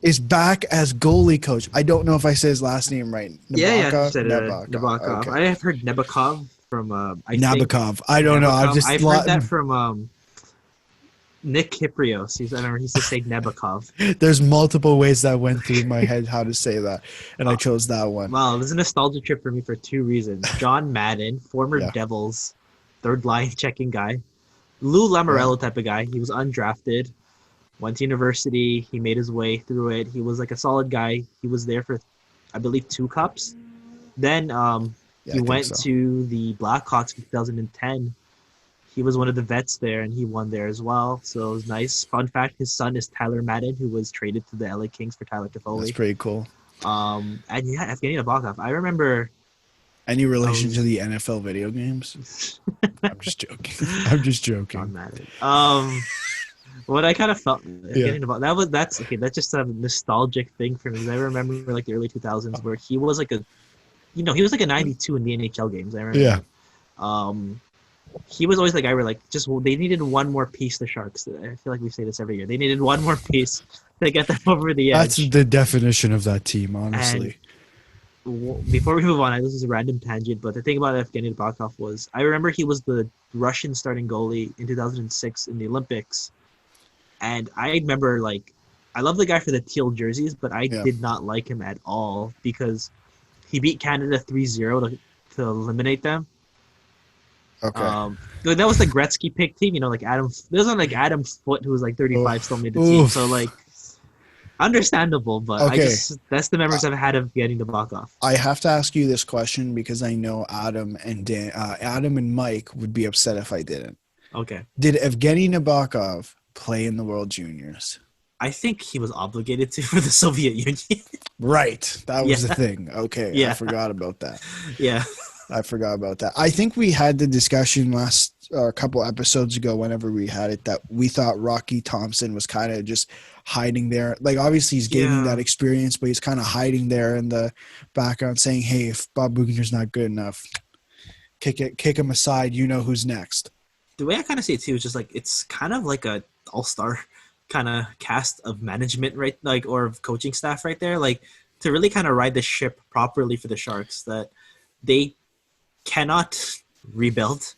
is back as goalie coach. I don't know if I said his last name right. Yeah, you Nabokov? said it right. Nabokov. Nabokov. Okay. I have heard Nebakov from I think Nabokov. I don't know. I've heard that from Nick Kiprios. I remember he used to say Nebakov. There's multiple ways that went through my head how to say that, and I chose that one. Well, it was a nostalgia trip for me for two reasons. John Madden, former Yeah. Devils, third line checking guy. Lou Lamoriello type of guy. He was undrafted, went to university. He made his way through it. He was like a solid guy. He was there for, I believe, 2 cups. Then he went to the Blackhawks in 2010. He was one of the vets there, and he won there as well. So it was nice. Fun fact: his son is Tyler Madden, who was traded to the LA Kings for Tyler Toffoli. That's pretty cool. And yeah, Evgeny Nabokov. I remember. Any relation to the NFL video games? I'm just joking. I'm just joking. John Madden. What I kind of felt getting about that's just a nostalgic thing for me. I remember like the early 2000s where he was like he was like a 92 in the NHL games. I remember. Yeah. He was always the guy where like they needed one more piece. The Sharks. I feel like we say this every year. They needed one more piece to get them over the edge. That's the definition of that team, honestly. And before we move on, this is a random tangent, but the thing about Evgeny Nabokov was I remember he was the Russian starting goalie in 2006 in the Olympics. And I remember, like, I love the guy for the teal jerseys, but I did not like him at all because he beat Canada 3-0 to eliminate them. Okay. That was the Gretzky pick team, like Adam. There was like Adam Foote, who was like 35, still made the team. So like, understandable, but that's the memories I've had of getting the Nabokov. I have to ask you this question because I know Adam and Mike would be upset if I didn't. Okay. Did Evgeny Nabokov play in the World Juniors? I think he was obligated to for the Soviet Union. Right. That was the thing. Okay. Yeah. I forgot about that. Yeah. I forgot about that. I think we had the discussion a couple episodes ago whenever we had it that we thought Rocky Thompson was kind of just hiding there. Like, obviously he's gaining that experience, but he's kind of hiding there in the background saying, hey, if Bob Bugner's not good enough, kick him aside. You know who's next. The way I kind of see it too is just like it's kind of like a all-star kind of cast of management, right? Like, or of coaching staff right there, like to really kind of ride the ship properly for the Sharks that they cannot rebuild.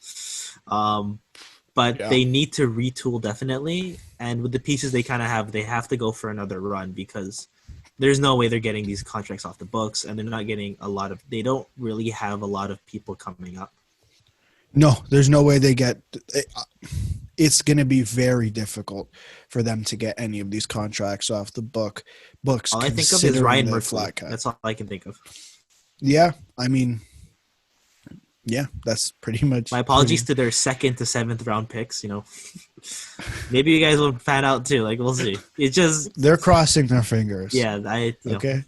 but Yeah. they need to retool definitely. And with the pieces they kind of have, they have to go for another run because there's no way they're getting these contracts off the books, and they're not getting a lot of. They don't really have a lot of people coming up. No, there's no way they get. It's going to be very difficult for them to get any of these contracts off the books. All I think of is Considering Ryan the Merkley. flat cap. That's all I can think of. Yeah, I mean, yeah, that's pretty much. My apologies to their 2nd to 7th round picks. You know, maybe you guys will fan out too. Like we'll see. It's just They're crossing their fingers. yeah. Okay.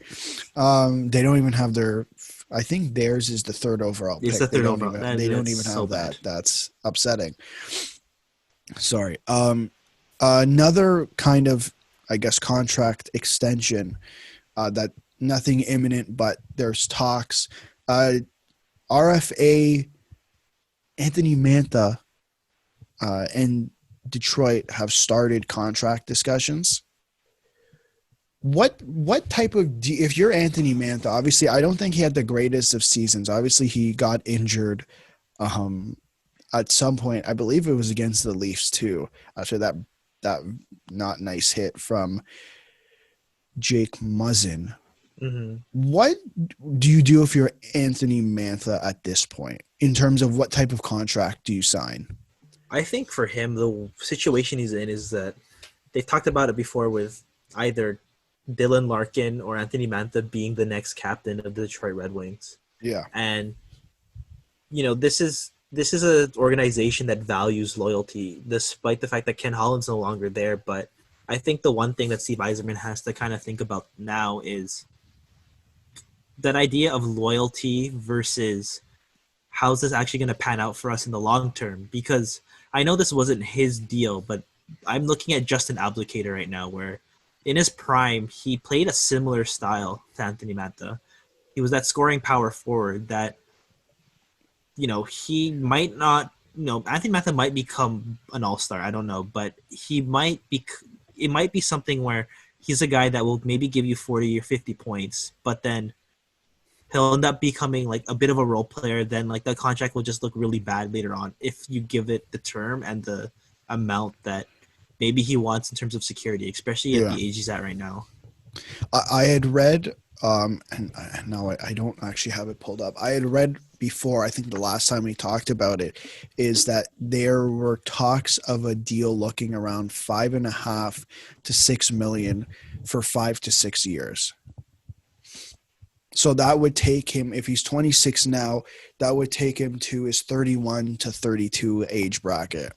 They don't even have their. I think theirs is the 3rd overall pick. It's the 3rd overall. They don't even have so that. bad. That's upsetting. Sorry. Another kind of, I guess, contract extension that nothing imminent, but there's talks. RFA Anthony Mantha and Detroit have started contract discussions. What type of if you're Anthony Mantha, obviously I don't think he had the greatest of seasons. Obviously he got injured at some point. I believe it was against the Leafs too, after that not nice hit from Jake Muzzin. Mm-hmm. What do you do if you're Anthony Mantha at this point in terms of what type of contract do you sign? I think for him, the situation he's in is that they've talked about it before with either Dylan Larkin or Anthony Mantha being the next captain of the Detroit Red Wings. Yeah. And, you know, this is an organization that values loyalty, despite the fact that Ken Holland's no longer there. But I think the one thing that Steve Yzerman has to kind of think about now is that idea of loyalty versus how's this actually going to pan out for us in the long term? Because I know this wasn't his deal, but I'm looking at Justin Abdelkader right now, where in his prime, he played a similar style to Anthony Mantha. He was that scoring power forward that, you know, he might not, you know, Anthony Mantha might become an all-star. I don't know, but he might be, it might be something where he's a guy that will maybe give you 40 or 50 points, but then he'll end up becoming like a bit of a role player. Then like the contract will just look really bad later on if you give it the term and the amount that maybe he wants in terms of security, especially at the age he's at right now. I had read, and now I don't actually have it pulled up. I had read before, I think the last time we talked about it, is that there were talks of a deal looking around $5.5 to $6 million for 5 to 6 years. So that would take him, if he's 26 now, that would take him to his 31 to 32 age bracket.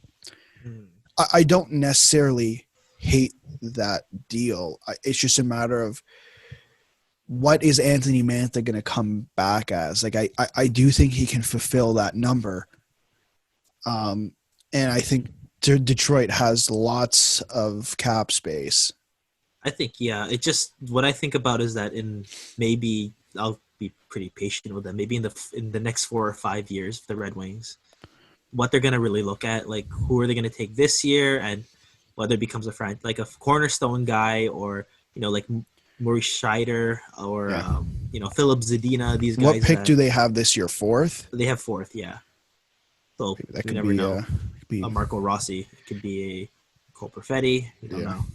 I don't necessarily hate that deal. It's just a matter of what is Anthony Mantha going to come back as? Like, I do think he can fulfill that number. And I think Detroit has lots of cap space. I think, yeah. It just, what I think about is that in maybe, I'll be pretty patient with them. Maybe in the next 4 or 5 years, the Red Wings, what they're going to really look at, like who are they going to take this year, and whether it becomes like a cornerstone guy, or, you know, like Maurice Scheider or, you know, Philip Zadina, these guys. What pick do they have this year? 4th? They have 4th, yeah. So that you never know. Be a Marco Rossi. It could be a Cole Perfetti. We don't know.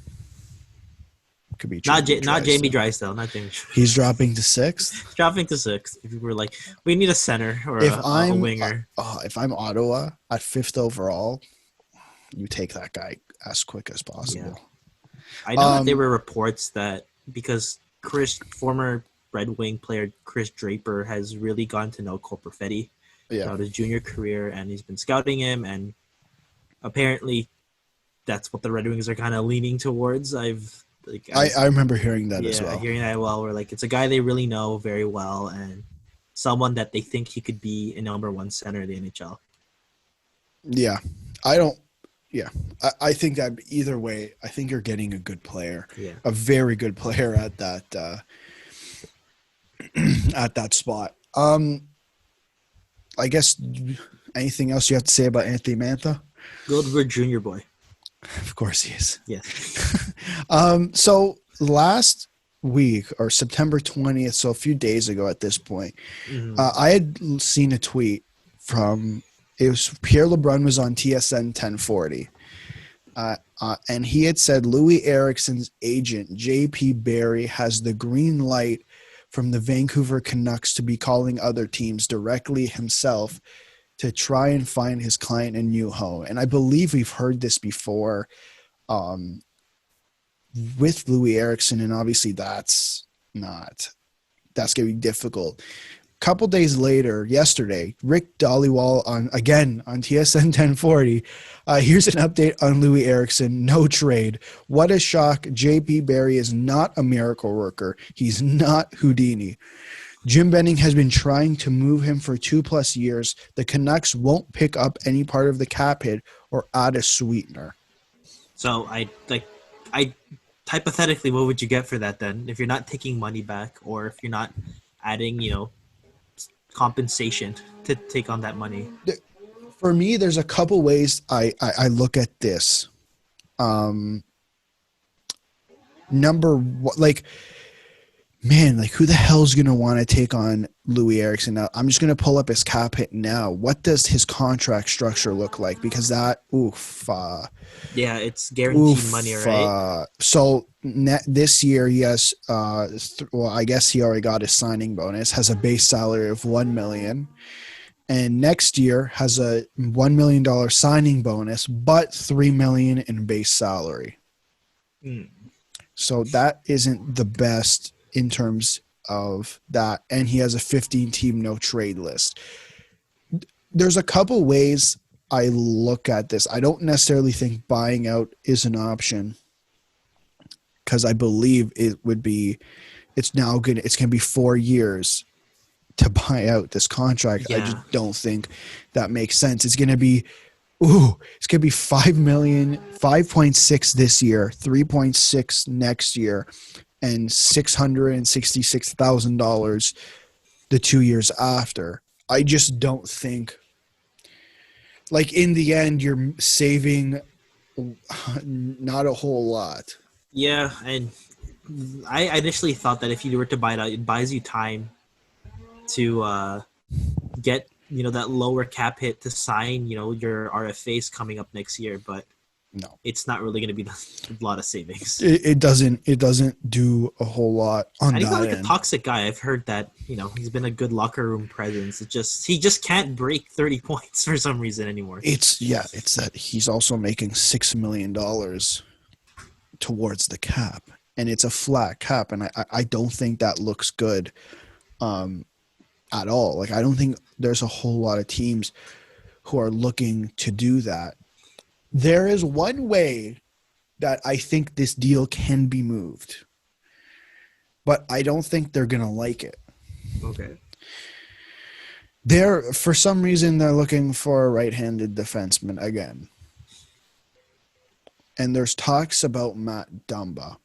Could be not Jamie Draisaitl. Not Jamie. He's dropping to 6th. Dropping to 6th. If we were like, we need a center or a winger. If I'm Ottawa at 5th overall, you take that guy as quick as possible. Yeah. I know that there were reports that because former Red Wing player Chris Draper has really gotten to know Cole Perfetti throughout his junior career, and he's been scouting him, and apparently that's what the Red Wings are kind of leaning towards. I remember hearing that as well. Hearing that where like it's a guy they really know very well and someone that they think he could be a number 1 center in the NHL. Yeah. I think that either way, I think you're getting a good player, a very good player at that at that spot. I guess anything else you have to say about Anthony Mantha? Good junior boy. Of course he is. Yes. So last week, or September 20th, so a few days ago at this point, I had seen a tweet from It was Pierre LeBrun was on TSN 1040. And he had said Louis Eriksson's agent, J.P. Barry, has the green light from the Vancouver Canucks to be calling other teams directly himself to try and find his client a new home. And I believe we've heard this before with Louis Eriksson, and obviously that's going to be difficult. Couple days later, yesterday, Rick Dhaliwal on TSN 1040. Here's an update on Louis Eriksson. No trade. What a shock. JP Barry is not a miracle worker. He's not Houdini. Jim Benning has been trying to move him for 2+ years. The Canucks won't pick up any part of the cap hit or add a sweetener. So I hypothetically, what would you get for that then? If you're not taking money back, or if you're not adding, compensation to take on that money? For me, there's a couple ways I look at this. Number one, who the hell's going to want to take on Louis Eriksson now? I'm just going to pull up his cap hit now. What does his contract structure look like? Because yeah, it's guaranteed money, right? So this year he has, I guess he already got his signing bonus, has a base salary of $1 million. And next year has a $1 million signing bonus, but $3 million in base salary. So that isn't the best in terms of that. And he has a 15-team no trade list. There's a couple ways I look at this. I don't necessarily think buying out is an option, because I believe it's going to be 4 years to buy out this contract. Yeah. I just don't think that makes sense. It's going to be $5 million, 5.6 this year, 3.6 next year, and $666,000 the 2 years after. I just don't think, in the end, you're saving not a whole lot. Yeah, and I initially thought that if you were to buy it out, it buys you time to get that lower cap hit to sign your RFAs coming up next year, but no, it's not really going to be a lot of savings. It doesn't do a whole lot on that. And he's not a toxic guy. I've heard that he's been a good locker room presence. He just can't break 30 points for some reason anymore. It's that he's also making $6 million towards the cap, and it's a flat cap, and I don't think that looks good at all. I don't think there's a whole lot of teams who are looking to do that. There is one way that I think this deal can be moved, but I don't think they're going to like it. Okay. For some reason, they're looking for a right-handed defenseman again. And there's talks about Matt Dumba.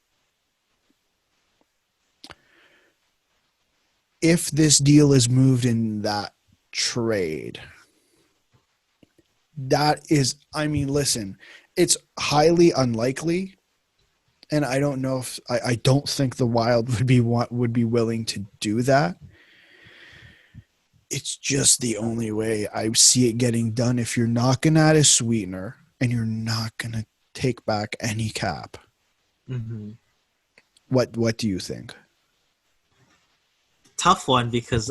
If this deal is moved in that trade, listen, it's highly unlikely, and I don't know if I don't think the Wild would be willing to do that. It's just the only way I see it getting done if you're not going to add a sweetener and you're not going to take back any cap. Mm-hmm. What do you think? Tough one, because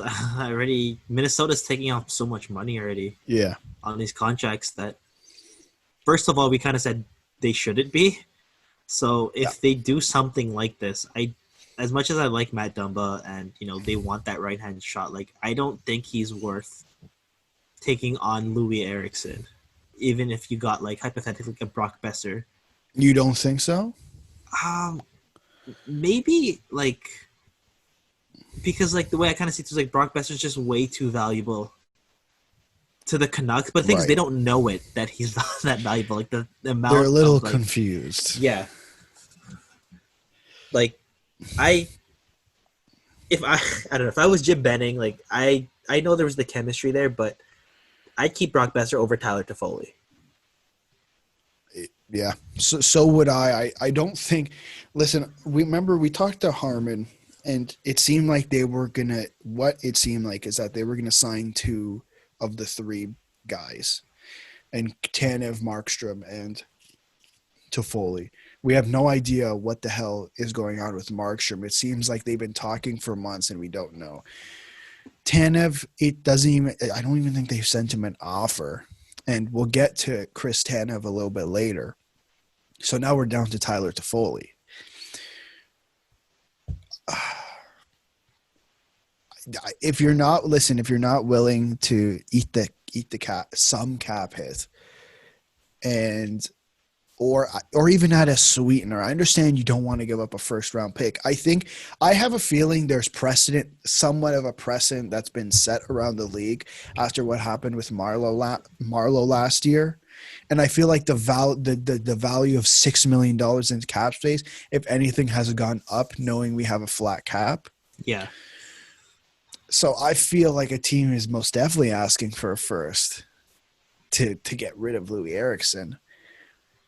Minnesota's taking off so much money already. Yeah. On these contracts that, first of all, we kind of said they shouldn't be. So if they do something like this, as much as I like Matt Dumba and they want that right hand shot, I don't think he's worth taking on Louis Eriksson, even if you got hypothetically a Brock Besser. You don't think so? Maybe because the way I kind of see it is Brock Besser's just way too valuable to the Canucks, but the thing is they don't know it that he's not that valuable. The amount they're a little confused. Yeah. If I don't know, if I was Jim Benning, I know there was the chemistry there, but I'd keep Brock Besser over Tyler Toffoli. Yeah, so would I. I don't think. Listen, we talked to Harmon, and it seemed like they were gonna. What it seemed like is that they were gonna sign 2 of the 3 guys, and Tanev, Markstrom, and Toffoli. We have no idea what the hell is going on with Markstrom. It seems like they've been talking for months and we don't know. Tanev, I don't even think they've sent him an offer. And we'll get to Chris Tanev a little bit later. So now we're down to Tyler Toffoli. If you're not willing to eat the cap hit, and or even at a sweetener. I understand you don't want to give up a first round pick. I have a feeling there's somewhat of a precedent that's been set around the league after what happened with Marlowe last year. And I feel like the value of $6 million in cap space, if anything, has gone up knowing we have a flat cap. Yeah. So I feel like a team is most definitely asking for a first to get rid of Louis Eriksson.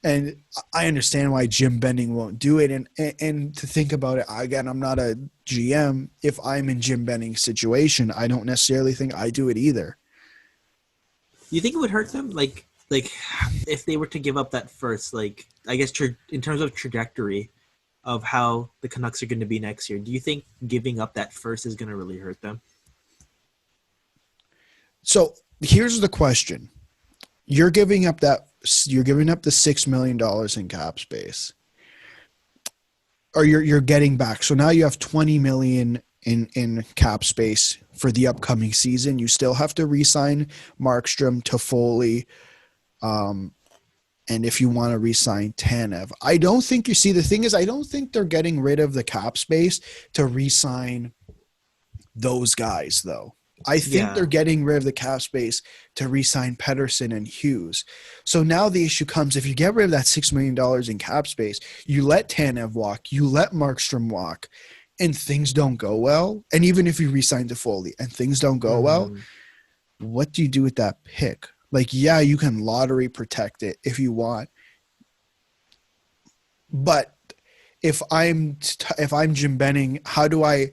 And I understand why Jim Benning won't do it. And to think about it, again, I'm not a GM. If I'm in Jim Benning's situation, I don't necessarily think I do it either. You think it would hurt them? Like if they were to give up that first, like, I guess in terms of trajectory of how the Canucks are going to be next year, do you think giving up that first is going to really hurt them? So here's the question. You're giving up the $6 million in cap space, or you're getting back. So now you have $20 million in cap space for the upcoming season. You still have to re-sign Markstrom, Toffoli, and if you want to re-sign Tanev. I don't think they're getting rid of the cap space to re-sign those guys, though. I think they're getting rid of the cap space to re-sign Pettersson and Hughes. So now the issue comes, if you get rid of that $6 million in cap space, you let Tanev walk, you let Markstrom walk, and things don't go well. And even if you re-sign Toffoli and things don't go well, what do you do with that pick? Like, yeah, you can lottery protect it if you want. But if I'm Jim Benning, how do I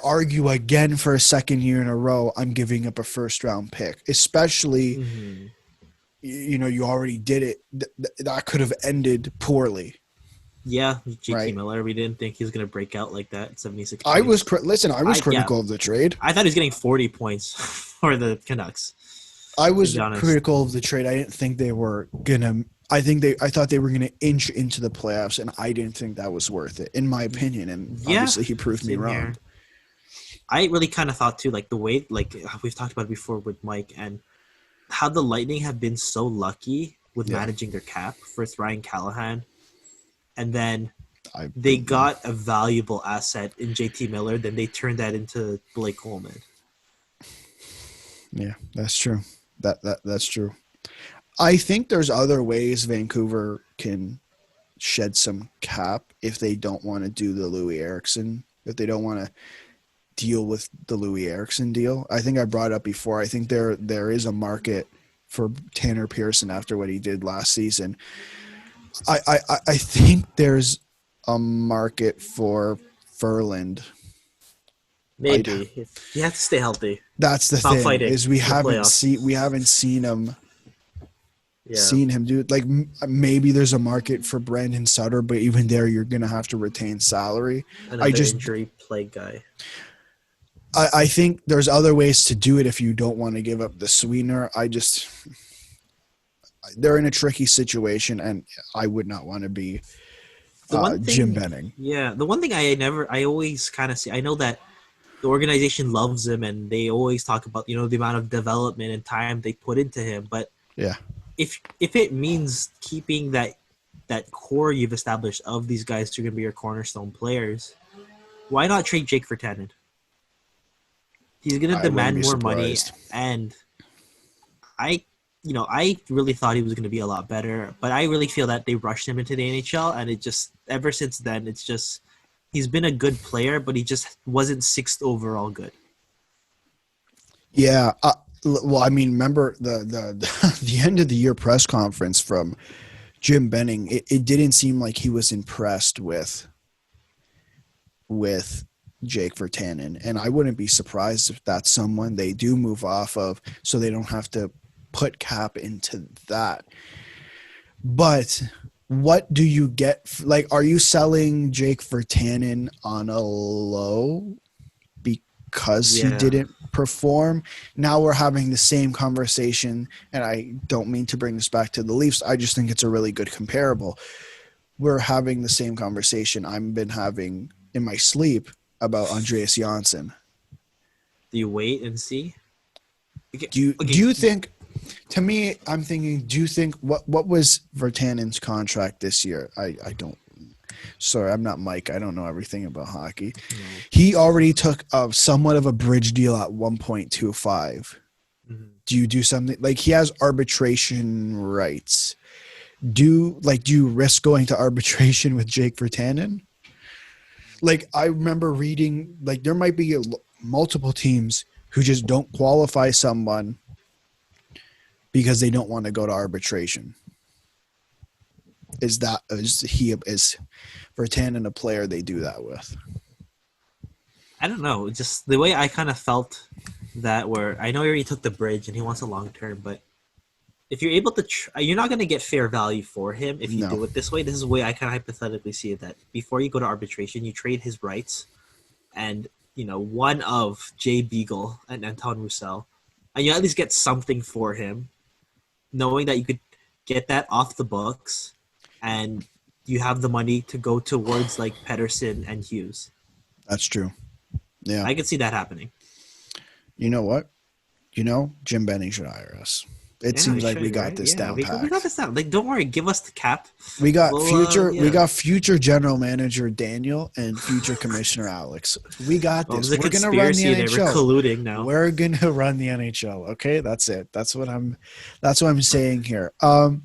argue again for a second year in a row I'm giving up a first round pick, especially, you already did it. That could have ended poorly. Yeah, JT Miller, we didn't think he was going to break out like that at 76 points. I was critical of the trade. I thought he was getting 40 points for the Canucks. I was critical of the trade. I didn't think they were going to – I thought they were going to inch into the playoffs, and I didn't think that was worth it, in my opinion. And obviously, he proved me wrong. Here. I really kind of thought too, like the way, like we've talked about it before with Mike, and how the Lightning have been so lucky with managing their cap. First, Ryan Callahan, and then they got a valuable asset in JT Miller. Then they turned that into Blake Coleman. Yeah, that's true. That's true. I think there's other ways Vancouver can shed some cap if they don't want to do the Louis Eriksson, if they don't want to deal with the Louis Eriksson deal. I think I brought up before. I think there is a market for Tanner Pearson after what he did last season. I think there's a market for Ferland. Maybe you have to stay healthy. That's the thing. Fighting is we haven't seen him. Yeah. Seen him do it. Like maybe there's a market for Brandon Sutter, but even there you're gonna have to retain salary. Another injury plague guy. I think there's other ways to do it if you don't want to give up the sweetener. They're in a tricky situation, and I would not want to be Jim Benning. Yeah, the one thing I always kind of see, I know that the organization loves him, and they always talk about, the amount of development and time they put into him. But yeah, if it means keeping that core you've established of these guys who are going to be your cornerstone players, why not trade Jake Virtanen? He's going to demand more money, and I really thought he was going to be a lot better, but I really feel that they rushed him into the NHL, and it just, ever since then, it's just, he's been a good player, but he just wasn't 6th overall good. Yeah. Well, I mean, remember the end of the year press conference from Jim Benning, it didn't seem like he was impressed with Jake Virtanen, and I wouldn't be surprised if that's someone they do move off of, so they don't have to put cap into that. But what do you get? Like, are you selling Jake Virtanen on a low because he Yeah. didn't perform? Now we're having the same conversation, and I don't mean to bring this back to the Leafs. I just think it's a really good comparable. We're having the same conversation I've been having in my sleep about Andreas Janssen. Do you wait and see? Okay. Do you think? To me, I'm thinking. Do you think what was Virtanen's contract this year? I don't. Sorry, I'm not Mike. I don't know everything about hockey. No. He already took somewhat of a bridge deal at 1.25. Mm-hmm. Do you do something like he has arbitration rights? Do you risk going to arbitration with Jake Virtanen? Like, I remember reading, like, there might be multiple teams who just don't qualify someone because they don't want to go to arbitration. Is Virtanen a player they do that with? I don't know. Just the way I kind of felt that, where I know he already took the bridge and he wants a long term, but if you're able to, you're not going to get fair value for him if you do it this way. This is the way I kind of hypothetically see it, that before you go to arbitration, you trade his rights and, one of Jay Beagle and Anton Roussel, and you at least get something for him, knowing that you could get that off the books and you have the money to go towards like Pedersen and Hughes. That's true. Yeah. I could see that happening. You know what? Jim Benning should hire us. It seems like we got this down pat. We got this down. Like, don't worry, give us the cap. We got future general manager Daniel and future commissioner Alex. We got this. We're gonna run the NHL. We're colluding now. We're gonna run the NHL. Okay, that's it. That's what I'm saying here. I'm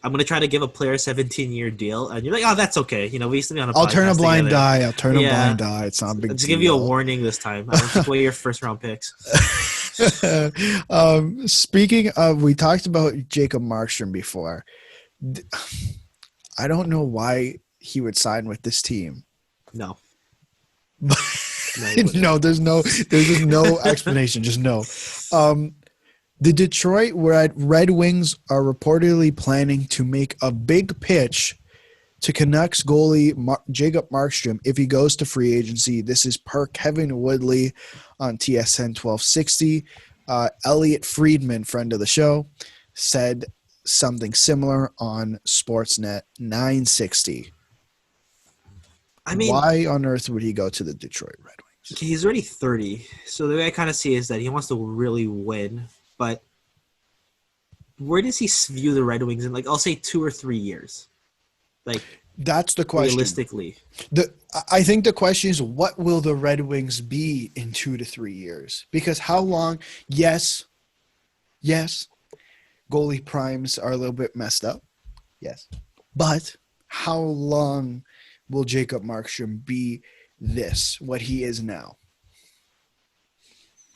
gonna try to give a player a 17-year deal, and you're like, oh, that's okay. We used to be on a. I'll turn a blind eye. It's not a big deal. Let's give you a warning this time. I don't take away your first round picks. Speaking of, we talked about Jacob Markstrom before. I don't know why he would sign with this team. No. No, there's just no explanation. Just no. The Detroit Red Wings are reportedly planning to make a big pitch to Canucks goalie Jacob Markstrom if he goes to free agency. This is per Kevin Woodley on TSN 1260. Elliot Friedman, friend of the show, said something similar on Sportsnet 960. I mean, why on earth would he go to the Detroit Red Wings? He's already 30. So the way I kind of see it is that he wants to really win. But where does he view the Red Wings in, like, I'll say 2 or 3 years? Like, that's the question. Realistically, I think the question is, what will the Red Wings be in 2 to 3 years? Because how long? Yes, goalie primes are a little bit messed up. Yes, but how long will Jacob Markstrom be what he is now?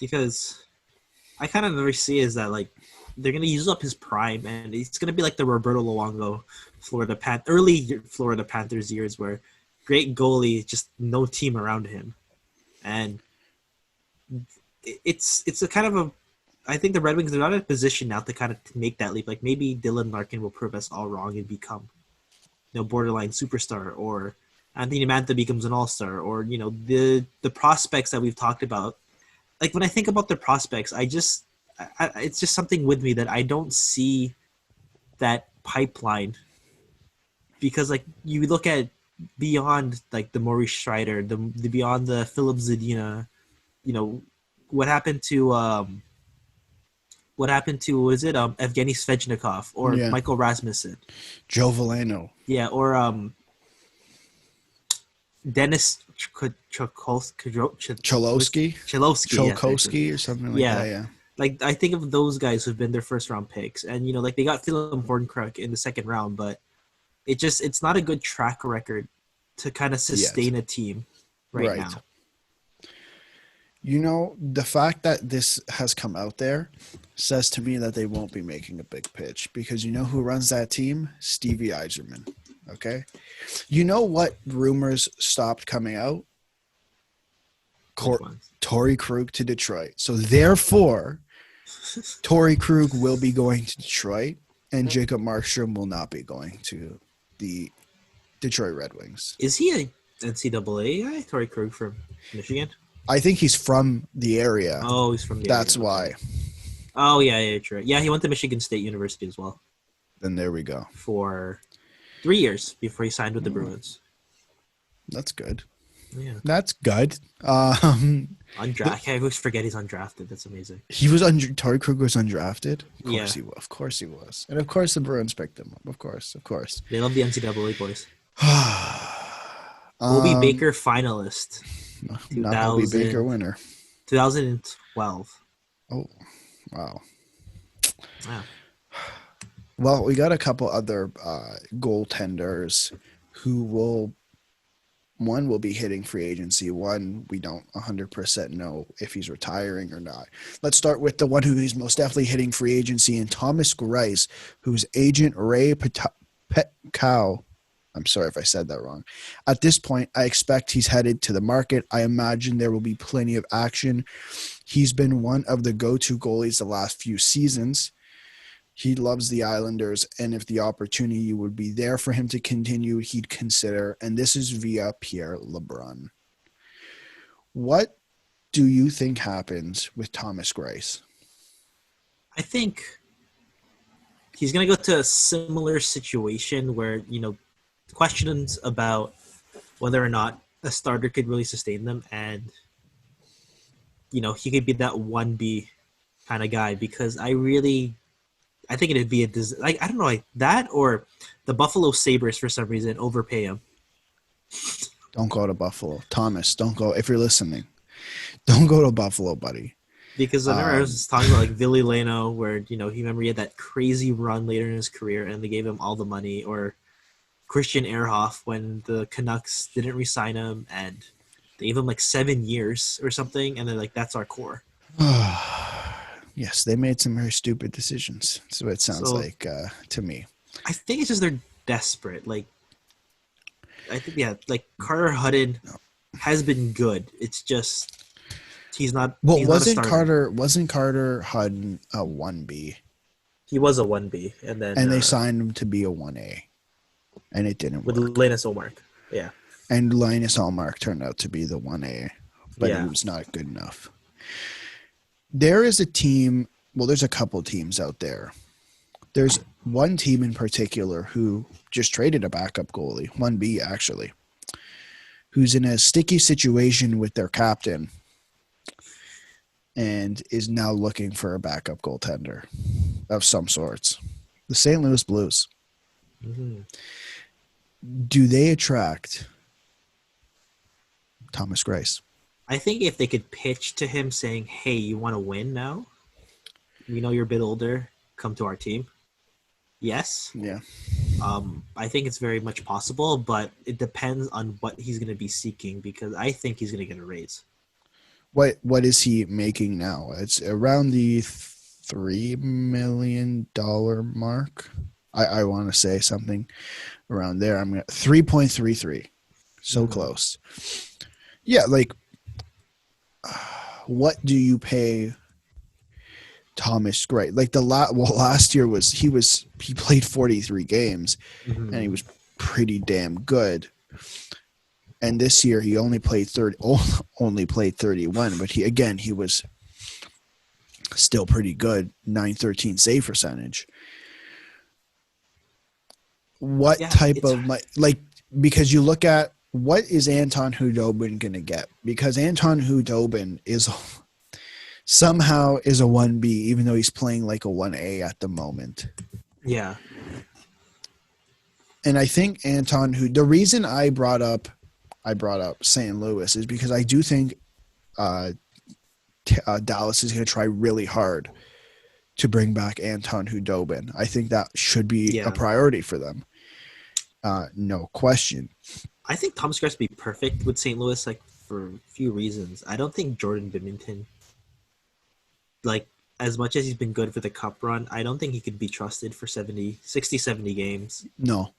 Because I kind of never see is that, like, they're going to use up his prime, and it's going to be like the Roberto Luongo early Florida Panthers years, where great goalie, just no team around him. And it's a kind of I think the Red Wings are not in a position now to kind of make that leap. Like, maybe Dylan Larkin will prove us all wrong and become, borderline superstar, or Anthony Mantha becomes an all-star, or, the prospects that we've talked about. Like, when I think about the prospects, it's just something with me that I don't see that pipeline, because, like, you look at beyond, like, the Maurice Strider, the beyond the Philip Zadina, what happened to Evgeny Svechnikov or Michael Rasmussen, Joe Veleno, or Dennis Cholowski or something like that. Yeah. Like, I think of those guys who've been their first round picks, and like, they got Philip Hornkrug in the second round, but it's not a good track record to kind of sustain a team right now. The fact that this has come out there says to me that they won't be making a big pitch, because who runs that team? Stevie Yzerman. Okay. What rumors stopped coming out? Torrey Krug to Detroit. So therefore, Torrey Krug will be going to Detroit, and Jacob Markstrom will not be going to the Detroit Red Wings. Is he a NCAA guy? Torrey Krug from Michigan? I think he's from the area. Oh, he's from the That's area. why. Okay. Oh, yeah, true. Yeah, he went to Michigan State University as well. Then there we go. For 3 years before he signed with the Bruins. That's good. Yeah. That's good. Undrafted. I always forget he's undrafted. That's amazing. He was Torrey Krug was undrafted. Of course Yeah. he was. Of course he was. And of course the Bruins picked him up. Of course. They love the NCAA boys. Hobie Baker finalist. Not Hobie Baker winner. 2012. Oh, wow. Wow. Well, we got a couple other goaltenders who one will be hitting free agency. One, we don't 100% know if he's retiring or not. Let's start with the one who is most definitely hitting free agency, and Thomas Greiss, whose agent Ray Petkow, I'm sorry if I said that wrong. At this point, I expect he's headed to the market. I imagine there will be plenty of action. He's been one of the go-to goalies the last few seasons. He loves the Islanders, and if the opportunity would be there for him to continue, he'd consider, and this is via Pierre LeBrun. What do you think happens with Thomas Greiss? I think he's going to go to a similar situation where, questions about whether or not a starter could really sustain them, and, he could be that 1B kind of guy, because I think it'd be I don't know, like that, or the Buffalo Sabres for some reason overpay him. Don't go to Buffalo. Thomas, don't go. If you're listening, don't go to Buffalo, buddy. Because I remember I was talking about like Ville Leno, where, he remember he had that crazy run later in his career and they gave him all the money, or Christian Ehrhoff when the Canucks didn't re-sign him and they gave him like 7 years or something, and they're like, that's our core. Yes, they made some very stupid decisions. That's what it sounds like to me. I think it's just they're desperate. Like, I think, like Carter Hutton has been good. It's just he's not. Well, he's wasn't not a Carter Hutton a 1B? He was a 1B, and they signed him to be a 1A, and it didn't with work. Linus Ullmark. Yeah, and Linus Ullmark turned out to be the 1A, but he was not good enough. There is a team, well, there's a couple teams out there. There's one team in particular who just traded a backup goalie, 1B actually, who's in a sticky situation with their captain and is now looking for a backup goaltender of some sorts. The St. Louis Blues. Mm-hmm. Do they attract Thomas Greiss? I think if they could pitch to him saying, hey, you want to win now? We know you're a bit older. Come to our team. Yes. Yeah. I think it's very much possible, but it depends on what he's going to be seeking, because I think he's going to get a raise. What is he making now? It's around the $3 million mark. I want to say something around there. I'm at 3.33. So close. Yeah, like, what do you pay Thomas Greiss? Like last year he played 43 games and he was pretty damn good. And this year he only played 31, but he was still pretty good, .913 save percentage. What type of because you look at what is Anton Khudobin going to get? Because Anton Khudobin somehow is a 1B, even though he's playing like a 1A at the moment. Yeah. And I think the reason I brought up St. Louis is because I do think Dallas is going to try really hard to bring back Anton Khudobin. I think that should be a priority for them. No question. I think Thomas Greiss would be perfect with St. Louis, like, for a few reasons. I don't think Jordan Binnington, like, as much as he's been good for the cup run, I don't think he could be trusted for 60, 70 games. No.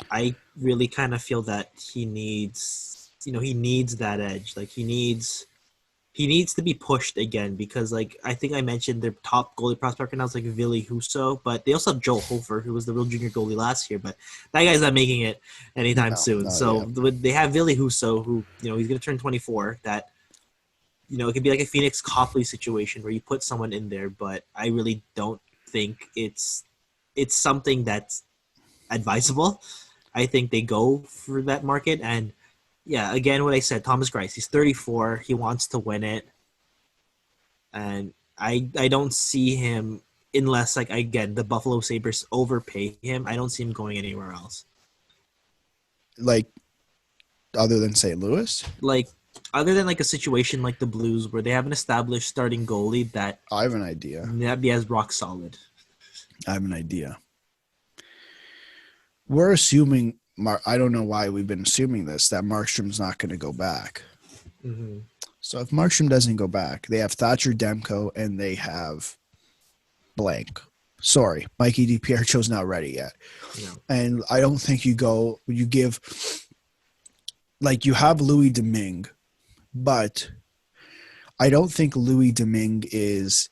I really kind of feel that he needs that edge. Like, he needs he needs to be pushed again because, like, I think I mentioned their top goalie prospect right now is like Ville Husso, but they also have Joel Hofer, who was the real junior goalie last year, but that guy's not making it anytime No, soon. not So yet. they have Ville Husso, who he's going to turn 24. That it could be like a Phoenix Copley situation where you put someone in there, but I really don't think it's something that's advisable. I think they go for that market. And yeah, again, what I said, Thomas Greiss, he's 34. He wants to win it. And I don't see him, unless, like, again, the Buffalo Sabres overpay him. I don't see him going anywhere else. Like, other than St. Louis? Like, other than like a situation like the Blues where they have an established starting goalie that I have an idea. be as rock solid. I have an idea. We're assuming, I don't know why we've been assuming this, that Markstrom's not going to go back. Mm-hmm. So if Markstrom doesn't go back, they have Thatcher Demko and they have blank. Sorry, Mikey DiPiercho's not ready yet. No. And I don't think you give, like, you have Louis Domingue, but I don't think Louis Domingue he's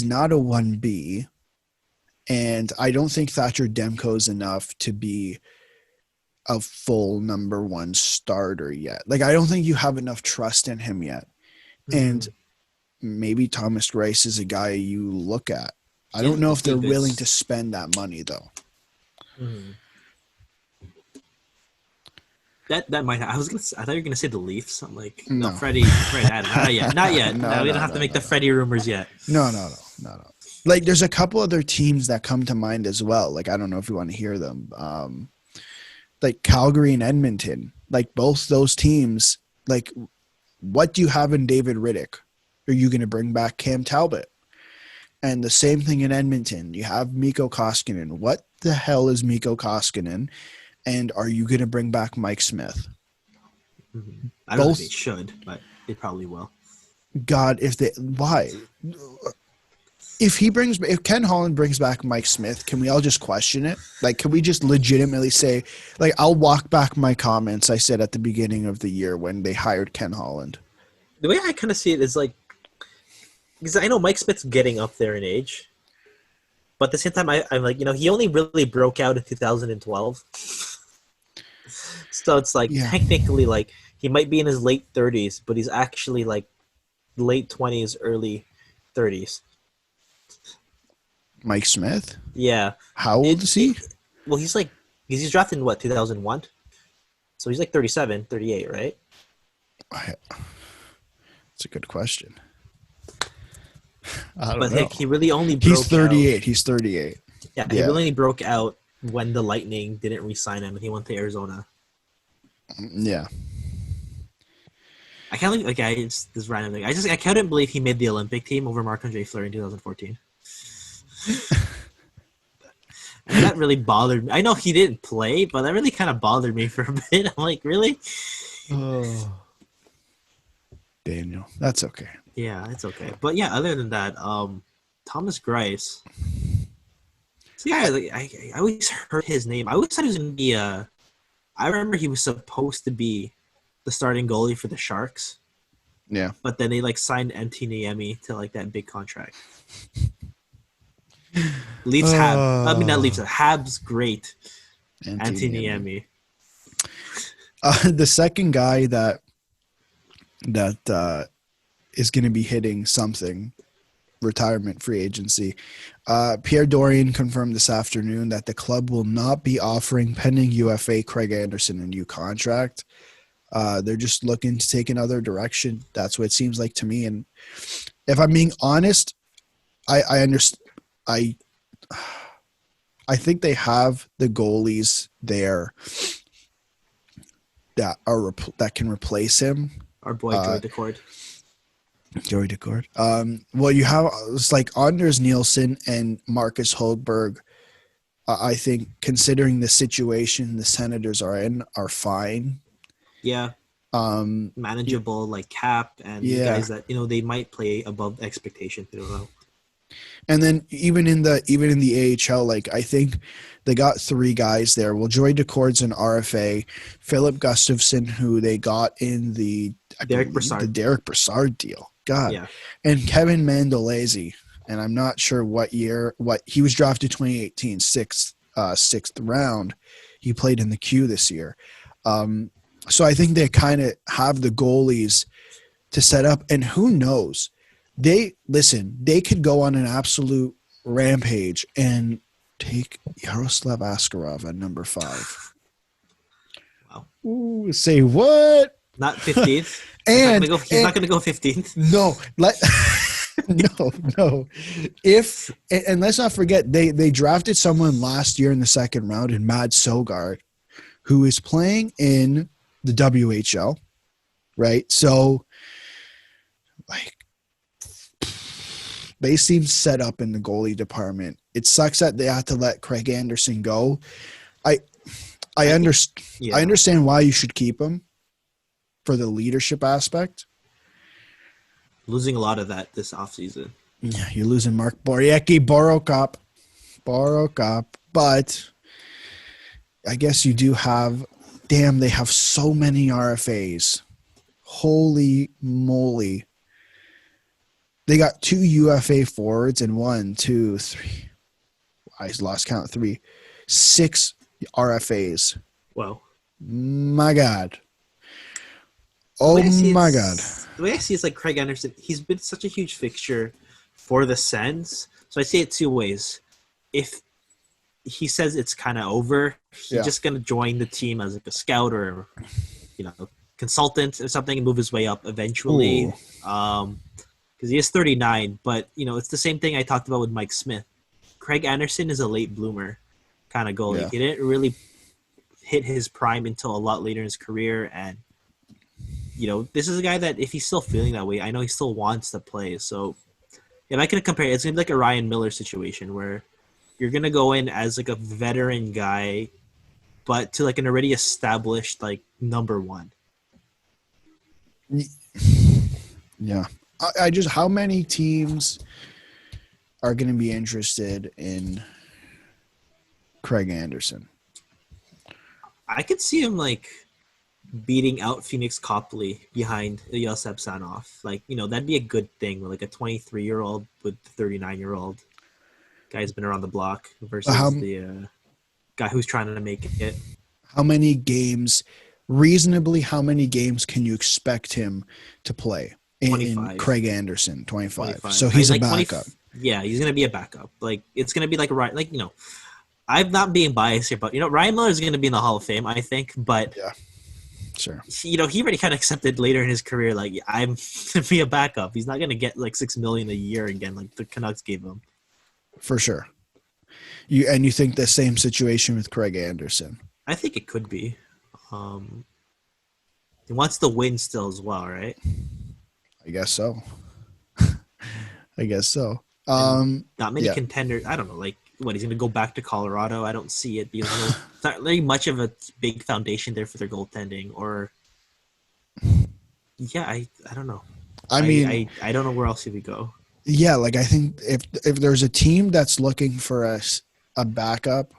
not a 1B, and I don't think Thatcher Demko is enough to be a full number one starter yet. Like, I don't think you have enough trust in him yet. Mm-hmm. And maybe Thomas Greiss is a guy you look at. I don't know if they're willing to spend that money, though. Mm-hmm. That might. I thought you were gonna say the Leafs. I'm like, no, Freddie Adams. Not yet. No, we don't have to make the Freddie rumors yet. No. Like, there's a couple other teams that come to mind as well. Like, I don't know if you want to hear them. Like Calgary and Edmonton. Like, both those teams. Like, what do you have in David Riddick? Are you going to bring back Cam Talbot? And the same thing in Edmonton. You have Mikko Koskinen. What the hell is Mikko Koskinen? And are you going to bring back Mike Smith? Mm-hmm. I don't know if they should, but they probably will. God, why? If Ken Holland brings back Mike Smith, can we all just question it? Like, can we just legitimately say, like, I'll walk back my comments I said at the beginning of the year when they hired Ken Holland. The way I kind of see it is, like, because I know Mike Smith's getting up there in age, but at the same time, I'm like, he only really broke out in 2012. So it's like, technically, like, he might be in his late 30s, but he's actually like late 20s, early 30s. Mike Smith? Yeah. How old is he? Well, he's drafted in 2001? So he's like 37, 38, right? That's a good question. I don't know. Like, he really only broke out. He's 38. He's 38. Yeah, he really only broke out when the Lightning didn't re-sign him and he went to Arizona. Yeah. I can't believe, it's this random thing. I couldn't believe he made the Olympic team over Marc-Andre Fleury in 2014. And that really bothered me. I know he didn't play, but that really kind of bothered me for a bit. I'm like, really? Oh. Daniel. That's okay. Yeah, it's okay. But yeah, other than that, Thomas Greiss. So yeah, I always heard his name. I always thought he was going to be I remember he was supposed to be the starting goalie for the Sharks. Yeah. But then they signed MT Niemi to that big contract. Leafs not Leafs. Habs great. MT Niemi. The second guy that is going to be hitting something, retirement free agency. Pierre Dorian confirmed this afternoon that the club will not be offering pending UFA Craig Anderson a new contract. They're just looking to take another direction. That's what it seems like to me. And if I'm being honest, I understand. I think they have the goalies there that can replace him. Our boy Joey Decord. Joey Decord. Well, you have it's like Anders Nielsen and Marcus Holberg. I think, considering the situation the Senators are in, are fine. Yeah. Manageable, cap, and guys that they might play above expectation. I don't know. And then even in the AHL, like I think they got 3 guys there. Well, Joy Decord's an RFA, Philip Gustafson, who they got in the Derek Brassard deal. God. Yeah. And Kevin Mandolese. And I'm not sure what he was drafted 2018, sixth round. He played in the Q this year. So I think they kind of have the goalies to set up, and who knows? They could go on an absolute rampage and take Yaroslav Askarov at number 5. Wow. Ooh, say what? Not 15th. And he's not going to go 15th. No, no. And let's not forget they drafted someone last year in the 2nd round in Mad Sogard, who is playing in the WHL, right? So, like, they seem set up in the goalie department. It sucks that they have to let Craig Anderson go. I understand why you should keep him for the leadership aspect. Losing a lot of that this offseason. Yeah, you're losing Mark Borokop, but I guess you do have. Damn, they have so many RFAs. Holy moly! They got 2 UFA forwards and 1, 2, 3. I lost count. 3, 6 RFAs. Wow! My God. Oh my God. The way I see it's like Craig Anderson, he's been such a huge fixture for the Sens. So I see it 2 ways. If he says it's kind of over, he's just going to join the team as like a scout or, consultant or something and move his way up eventually. Because he is 39, but, it's the same thing I talked about with Mike Smith. Craig Anderson is a late bloomer kind of goalie. Yeah. He didn't really hit his prime until a lot later in his career, and this is a guy that if he's still feeling that way, I know he still wants to play. So if I could compare, it's going to be like a Ryan Miller situation where you're going to go in as like a veteran guy, but to like an already established like number 1. Yeah. I just, how many teams are going to be interested in Craig Anderson? I could see him like beating out Phoenix Copley behind Yosef Sanoff. Like, that'd be a good thing with like a 23-year-old with a 39-year-old guy who's been around the block versus the guy who's trying to make it. How many games can you expect him to play in Craig Anderson? 25. So he's a backup. Yeah, he's going to be a backup. Like, it's going to be like, I'm not being biased here, but, Ryan Miller is going to be in the Hall of Fame, I think, but yeah. Sure. He already kind of accepted later in his career, like, I'm going to be a backup. He's not going to get like $6 million a year again, like the Canucks gave him. For sure. You think the same situation with Craig Anderson? I think it could be. He wants to win still as well, right? I guess so. Not many contenders. I don't know, like, what, he's going to go back to Colorado? I don't see it because there's not really much of a big foundation there for their goaltending. Or, yeah, I don't know. I don't know where else he would go. Yeah, like I think if there's a team that's looking for a backup,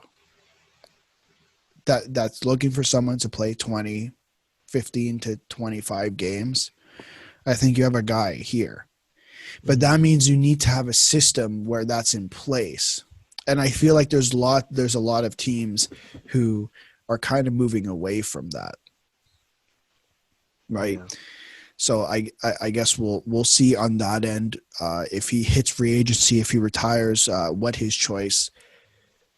that's looking for someone to play 15 to 25 games, I think you have a guy here. But that means you need to have a system where that's in place. And I feel like there's a lot of teams who are kind of moving away from that. Right? Yeah. So I guess we'll see on that end if he hits free agency, if he retires, what his choice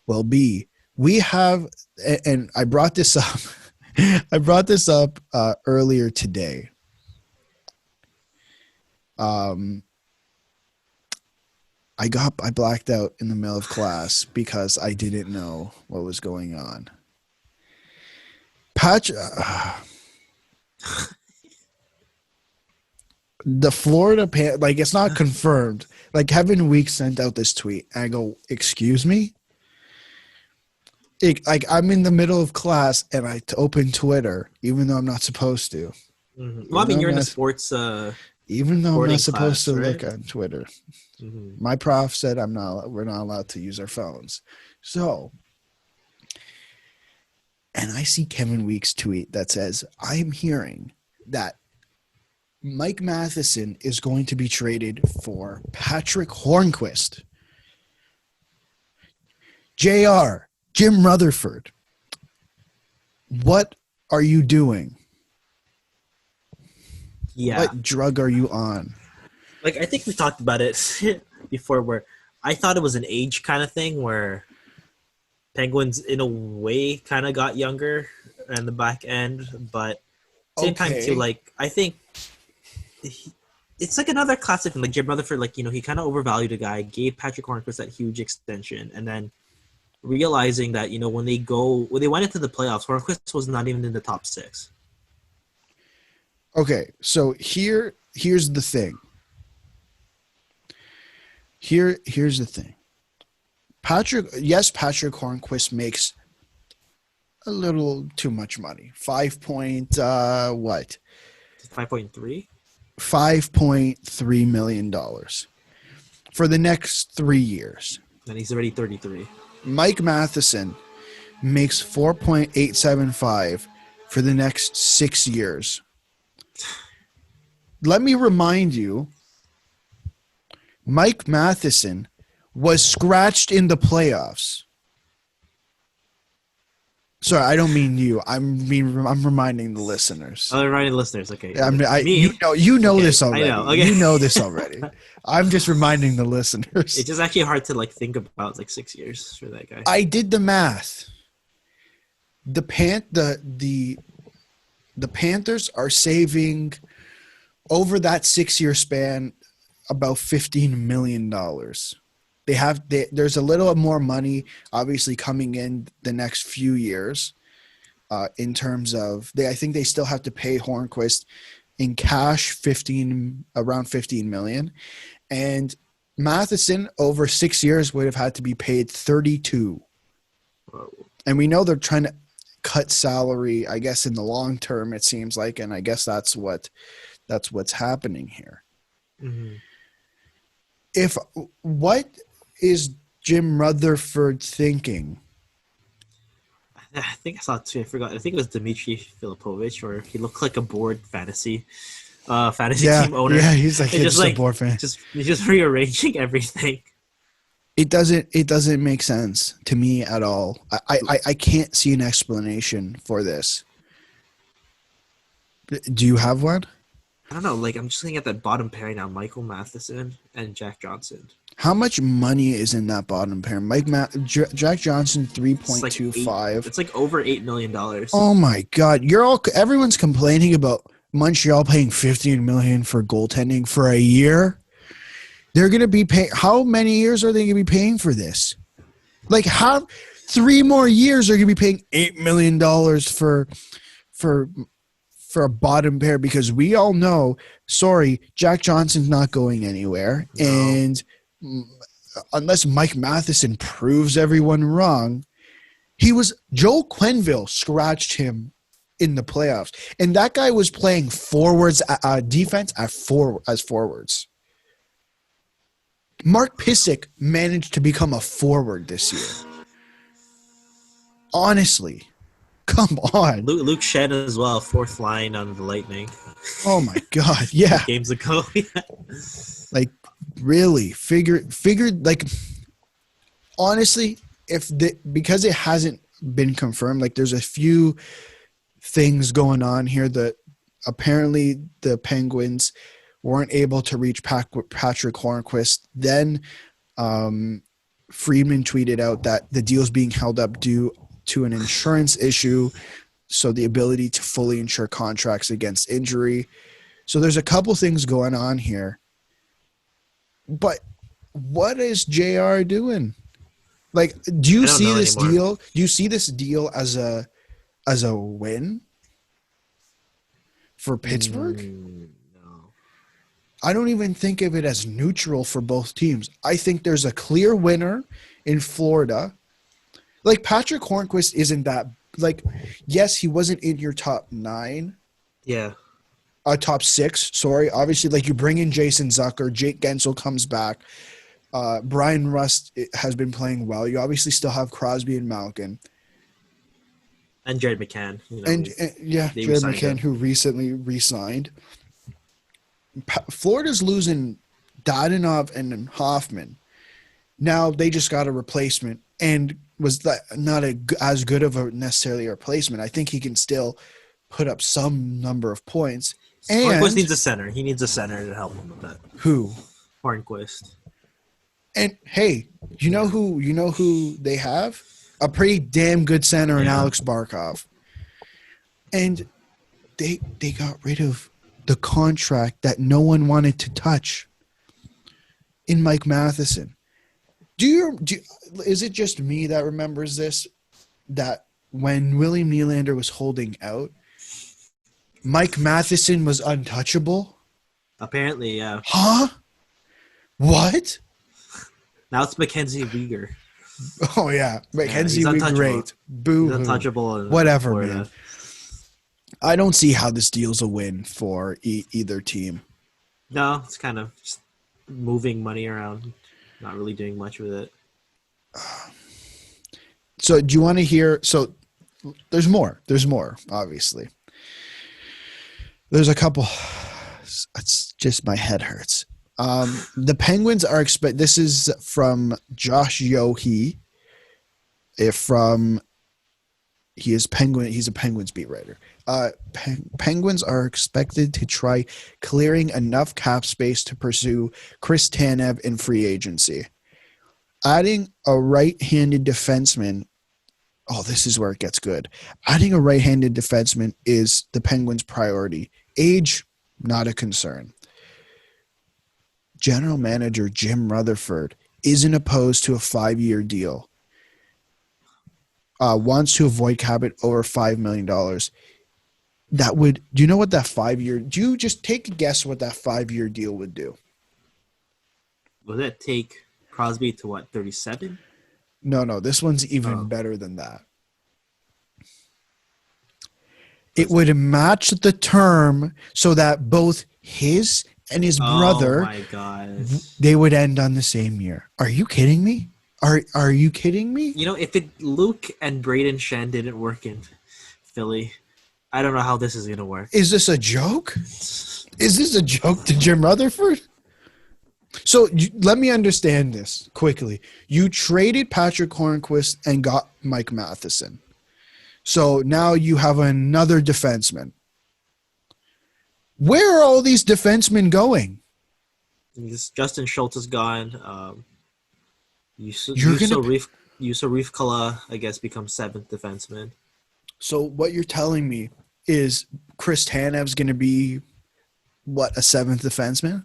will be. We have, and I brought this up. I brought this up earlier today. I blacked out in the middle of class because I didn't know what was going on. The Florida like, it's not confirmed. Like, Kevin Weeks sent out this tweet, and I go, "Excuse me." Like, I'm in the middle of class, and I open Twitter, even though I'm not supposed to. Mm-hmm. Well, I mean, you're in the sports. Even though I'm boarding not supposed class, to right? look on Twitter. Mm-hmm. My prof said we're not allowed to use our phones. So, and I see Kevin Weeks tweet that says, I am hearing that Mike Matheson is going to be traded for Patrick Hornquist. JR, Jim Rutherford, what are you doing? Yeah, What drug are you on? like I think we talked about it before, where I thought it was an age kind of thing, where Penguins in a way kind of got younger in the back end, but same time too, Okay. like I think it's like another classic thing. Like Jim Rutherford, like he kind of overvalued a guy, gave Patrick Hornquist that huge extension, and then realizing that when they went into the playoffs, Hornquist was not even in the top six. Okay. So here's the thing. Here's the thing. Patrick Hornquist makes a little too much money. 5.3. $5.3 million for the next 3 years. And he's already 33. Mike Matheson makes 4.875 for the next 6 years. Let me remind you, Mike Matheson was scratched in the playoffs. Sorry, I don't mean you. I'm reminding the listeners. Oh, reminding the listeners. Okay. You know Okay, this already. I know. Okay. You know this already. I'm just reminding the listeners. It's just actually hard to think about 6 years for that guy. I did the math. The Panthers are saving over that 6-year span about $15 million. There's a little more money obviously coming in the next few years in terms of I think they still have to pay Hornquist in cash around $15 million, and Matheson over 6 years would have had to be paid $32. Whoa. And we know they're trying to cut salary, I guess, in the long term, it seems like, and I guess that's what's happening here. Mm-hmm. What is Jim Rutherford thinking? I think I saw it too. I forgot. I think it was Dmitry Filipovich, or he looked like a bored fantasy team owner. Yeah, he's like just a board fan. He's just rearranging everything. It doesn't make sense to me at all. I can't see an explanation for this. Do you have one? I don't know. I'm just looking at that bottom pairing now: Michael Matheson and Jack Johnson. How much money is in that bottom pair? Jack Johnson, 3.25. It's over $8 million. Oh my God! Everyone's complaining about Montreal paying $15 million for goaltending for a year. They're going to be paying. How many years are they going to be paying for this? How 3 more years are going to be paying $8 million for a bottom pair, because we all know, Jack Johnson's not going anywhere. No. And unless Mike Matheson proves everyone wrong, Joel Quenneville scratched him in the playoffs. And that guy was playing forwards, defense as forwards. Mark Pysyk managed to become a forward this year. Honestly. Come on. Luke Shen as well, fourth line on the Lightning. Oh my God. Yeah. Games ago. Really figured honestly, because it hasn't been confirmed, there's a few things going on here that apparently the Penguins weren't able to reach Patrick Hornquist. Then Friedman tweeted out that the deal's being held up due to an insurance issue, so the ability to fully insure contracts against injury. So there's a couple things going on here. But what is JR doing? Do you see this deal? Do you see this deal as a win for Pittsburgh? No. I don't even think of it as neutral for both teams. I think there's a clear winner in Florida. Patrick Hornquist isn't that yes, he wasn't in your top 9. Yeah. top 6. Sorry, obviously, like you bring in Jason Zucker, Jake Gensel comes back. Brian Rust has been playing well. You obviously still have Crosby and Malkin. And Jared McCann. And they Jared resigned McCann, him. who recently re-signed. Florida's losing Dadonov and Hoffman. Now they just got a replacement, and was that not as good of a necessarily a replacement. I think he can still put up some number of points. Hornquist And needs a center. He needs a center to help him with that. who? Hornquist. And hey, you know who they have? A pretty damn good center in Alex Barkov. And they got rid of the contract that no one wanted to touch in Mike Matheson. Is it just me that remembers this? That when William Nylander was holding out, Mike Matheson was untouchable? Apparently, yeah. Huh? What? Now it's Mackenzie Weegar. Oh, yeah. Mackenzie Weegar, great. Boo. He's untouchable. Whatever, man. I don't see how this deal's a win for either team. No, it's kind of just moving money around, not really doing much with it. So do you want to hear? So there's more. There's more, obviously. There's a couple. It's just my head hurts. The Penguins are this is from Josh Yohe. He's a Penguins beat writer. Penguins are expected to try clearing enough cap space to pursue Chris Tanev in free agency. Adding a right-handed defenseman. Oh, this is where it gets good. Adding a right-handed defenseman is the Penguins' priority. Age, not a concern. General manager Jim Rutherford isn't opposed to a 5-year deal. Wants to avoid cap it over $5 million. Do you know what that 5-year, do you just take a guess what that 5-year deal would do? Would that take Crosby to what, 37? No, this one's even better than that. It would match the term so that both his and his brother, my God, they would end on the same year. Are you kidding me? Are you kidding me? If Luke and Braden Shen didn't work in Philly, I don't know how this is going to work. Is this a joke? Is this a joke to Jim Rutherford? So let me understand this quickly. You traded Patrick Hornquist and got Mike Matheson. So now you have another defenseman. Where are all these defensemen going? Justin Schultz is gone. Yusuf Kala, I guess, becomes 7th defenseman. So what you're telling me is Chris Tanev's going to be, what, a 7th defenseman?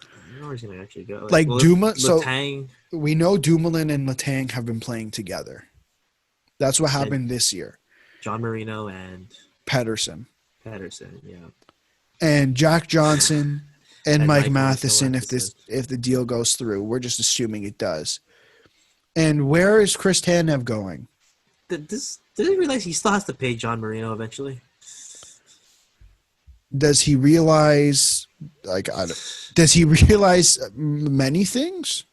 I don't know where he's going to actually go. Duma. So Letang, we know Dumoulin and Letang have been playing together. That's what happened this year. John Marino and Pedersen, yeah. And Jack Johnson and Mike Matheson. If the deal goes through, we're just assuming it does. And where is Chris Tanev going? Does he realize he still has to pay John Marino eventually? Does he realize? Does he realize many things?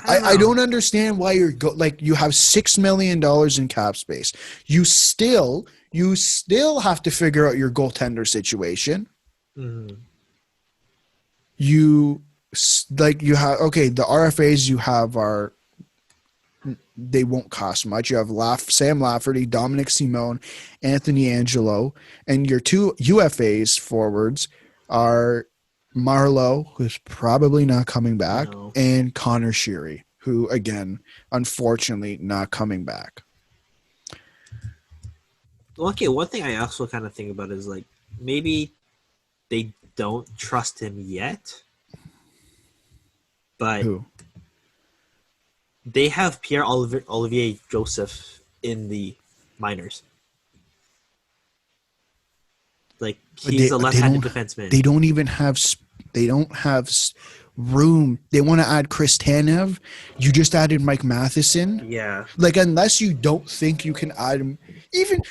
I don't understand why you have $6 million in cap space. You still have to figure out your goaltender situation. Mm. The RFAs you have they won't cost much. You have Sam Lafferty, Dominic Simone, Anthony Angelo, and your 2 UFAs forwards are Marlowe, who's probably not coming back, and Connor Sheary, who, again, unfortunately not coming back. Okay, one thing I also kind of think about is, maybe they don't trust him yet, but Who? They have Pierre-Olivier Joseph in the minors. He's a left-handed defenseman. They don't even have. They don't have. room. They want to add Chris Tanev. You just added Mike Matheson. Yeah. Like, unless you don't think you can add him, even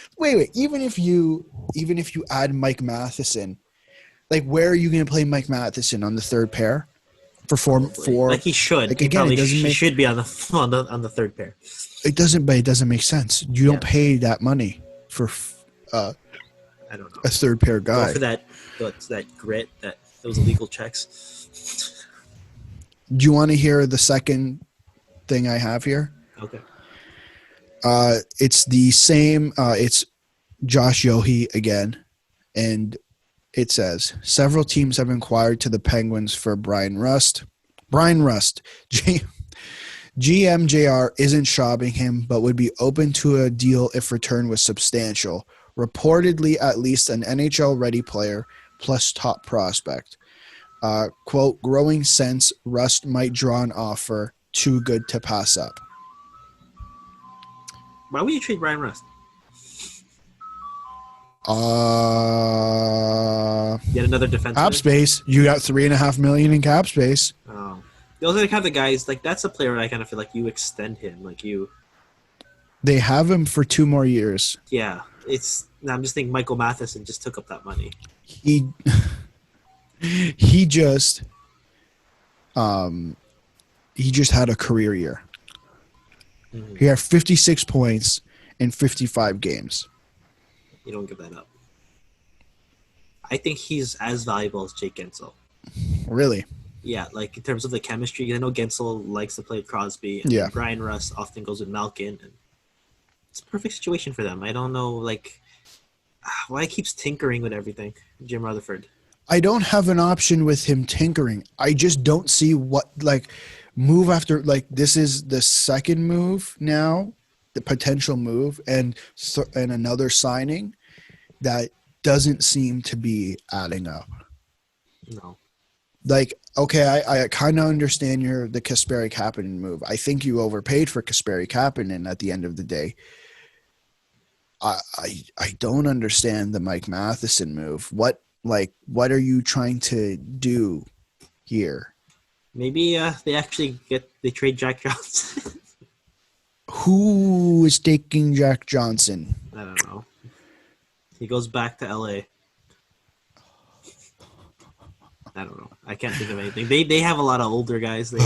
if you add Mike Matheson, like, where are you going to play Mike Matheson on the third pair for Probably. Like he should. like, He again, probably he should be on the on the third pair. it doesn't make sense. You don't pay that money for I don't know. a third pair Go guy. for that grit, those illegal checks. Do you want to hear the second thing I have here? Okay. It's the same. It's Josh Yohe again, and it says several teams have inquired to the Penguins for Brian Rust. GMJR isn't shopping him, but would be open to a deal if return was substantial. Reportedly, at least an NHL-ready player plus top prospect. Quote, growing sense, Rust might draw an offer too good to pass up. Why would you trade Brian Rust? Get another defenseman. Cap space. You got $3.5 million in cap space. Oh. Those are the kind of guys, like, that's a player where I kind of feel like you extend him. Like, you... They have him for 2 more years. Yeah. I'm just thinking Michael Matheson just took up that money. He just had a career year. Mm-hmm. He had 56 points in 55 games. You don't give that up. I think he's as valuable as Jake Gensel. Really? Yeah, like in terms of the chemistry. I know Gensel likes to play with Crosby, and Brian Rust often goes with Malkin, and it's a perfect situation for them. I don't know, like, why he keeps tinkering with everything, Jim Rutherford. I don't have an option with him tinkering. I just don't see what, like, move after, like, this is the second move now, the potential move, and another signing that doesn't seem to be adding up. No. Like, okay, I kind of understand the Kasperi Kapanen move. I think you overpaid for Kasperi Kapanen at the end of the day. I don't understand the Mike Matheson move. What are you trying to do here? Maybe they trade Jack Johnson. Who is taking Jack Johnson? I don't know. He goes back to LA. I don't know. I can't think of anything. They have a lot of older guys. They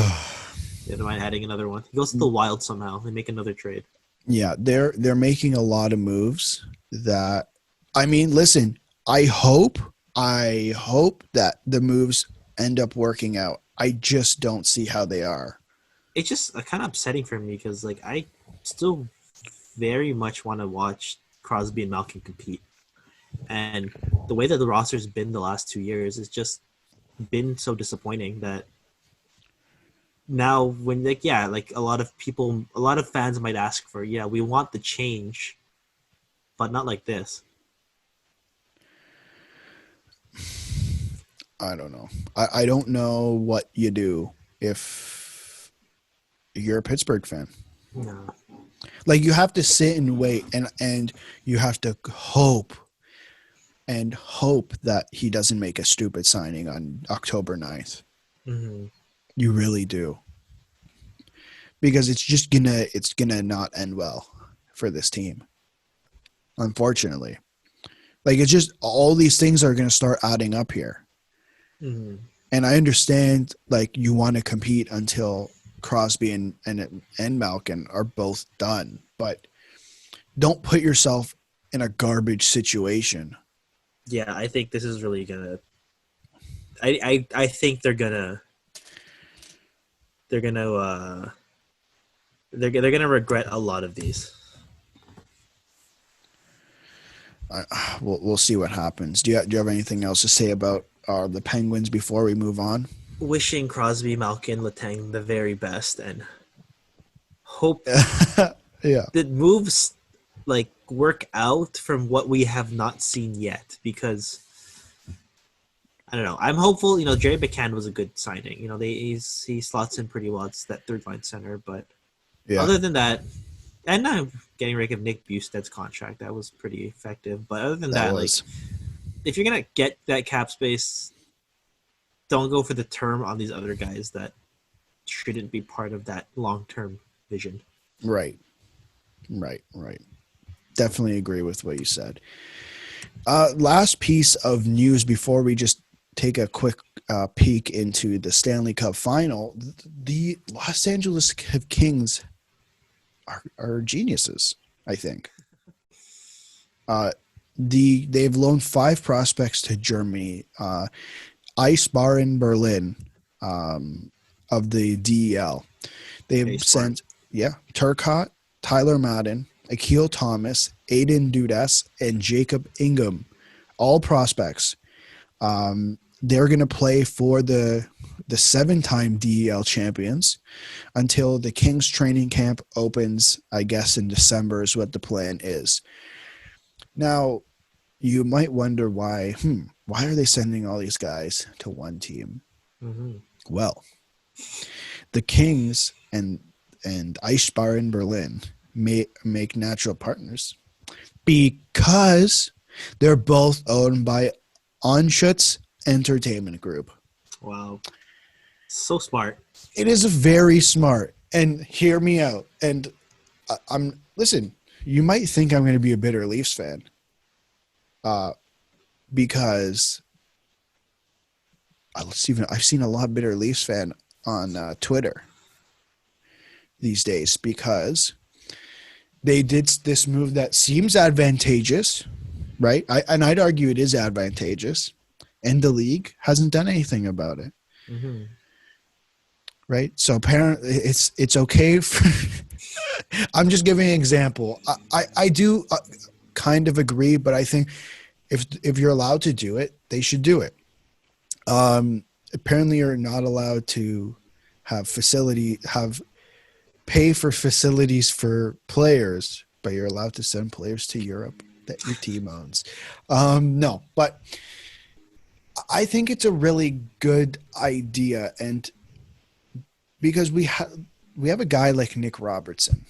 don't mind adding another one. He goes to the Wild somehow. They make another trade. Yeah, they're making a lot of moves that, I mean, listen, I hope that the moves end up working out. I just don't see how they are. It's just kind of upsetting for me because, like, I still very much want to watch Crosby and Malkin compete. And the way that the roster's been the last 2 years is just been so disappointing that now when, like, yeah, like a lot of fans might ask for, yeah, we want the change, but not like this. I don't know. I don't know what you do if you're a Pittsburgh fan. No. Like, you have to sit and wait and you have to hope that he doesn't make a stupid signing on October 9th. Mm-hmm. You really do. Because it's gonna not end well for this team. Unfortunately. Like, it's just all these things are gonna start adding up here. Mm-hmm. And I understand, like, you want to compete until Crosby and Malkin are both done, but don't put yourself in a garbage situation. Yeah, I think this is really gonna. I think they're gonna regret a lot of these. We'll see what happens. Do you have anything else to say about the Penguins before we move on? Wishing Crosby, Malkin, Letang the very best, and hope that moves like work out from what we have not seen yet. Because I don't know. I'm hopeful. You know, Jerry McCann was a good signing. You know, he slots in pretty well. It's that third line center, but other than that, and now getting rid of Nick Busted's contract, that was pretty effective. But other than that like, if you're gonna get that cap space, don't go for the term on these other guys that shouldn't be part of that long-term vision. Right. Definitely agree with what you said. Last piece of news before we just take a quick peek into the Stanley Cup final. The Los Angeles Kings are geniuses, I think. They've loaned 5 prospects to Germany. Ice Bar in Berlin of the DEL. They've sent Turcotte, Tyler Madden, Akil Thomas, Aiden Dudas, and Jacob Ingham, all prospects. They're going to play for the 7-time DEL champions until the Kings training camp opens, I guess, in December is what the plan is. Now, you might wonder why are they sending all these guys to one team? Mm-hmm. Well, the Kings and Eisbar in Berlin make natural partners because they're both owned by Anschutz Entertainment Group. Wow. So smart. It is very smart. And hear me out. And listen, you might think I'm going to be a bitter Leafs fan. Because I've seen a lot bitter Leafs fan on Twitter these days because they did this move that seems advantageous, right? I'd argue it is advantageous, and the league hasn't done anything about it, right? So apparently, it's okay. I'm just giving an example. I do kind of agree, but I think if you're allowed to do it, they should do it. Apparently, you're not allowed to pay for facilities for players, but you're allowed to send players to Europe that your team owns. No, but I think it's a really good idea, and because we have a guy like Nick Robertson.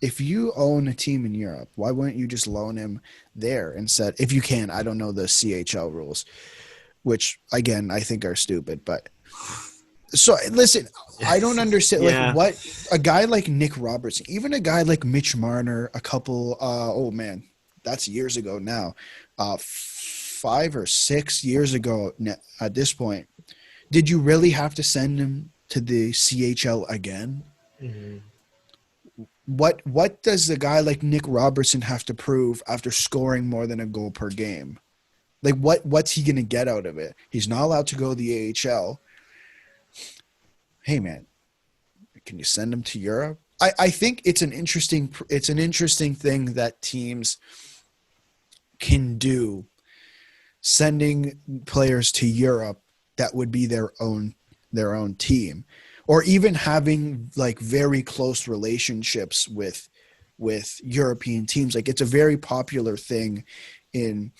If you own a team in Europe, why wouldn't you just loan him there instead? If you can, I don't know the CHL rules, which again I think are stupid. But so listen, I don't understand like what a guy like Nick Robertson, even a guy like Mitch Marner, a couple. Oh man, that's years ago now, 5 or 6 years ago at this point. Did you really have to send him to the CHL again? Mm-hmm. What does a guy like Nick Robertson have to prove after scoring more than a goal per game? Like what's he going to get out of it? He's not allowed to go to the AHL. Hey man, can you send him to Europe? I think it's an interesting thing that teams can do, sending players to Europe that would be their own team, or even having like very close relationships with European teams. Like it's a very popular thing in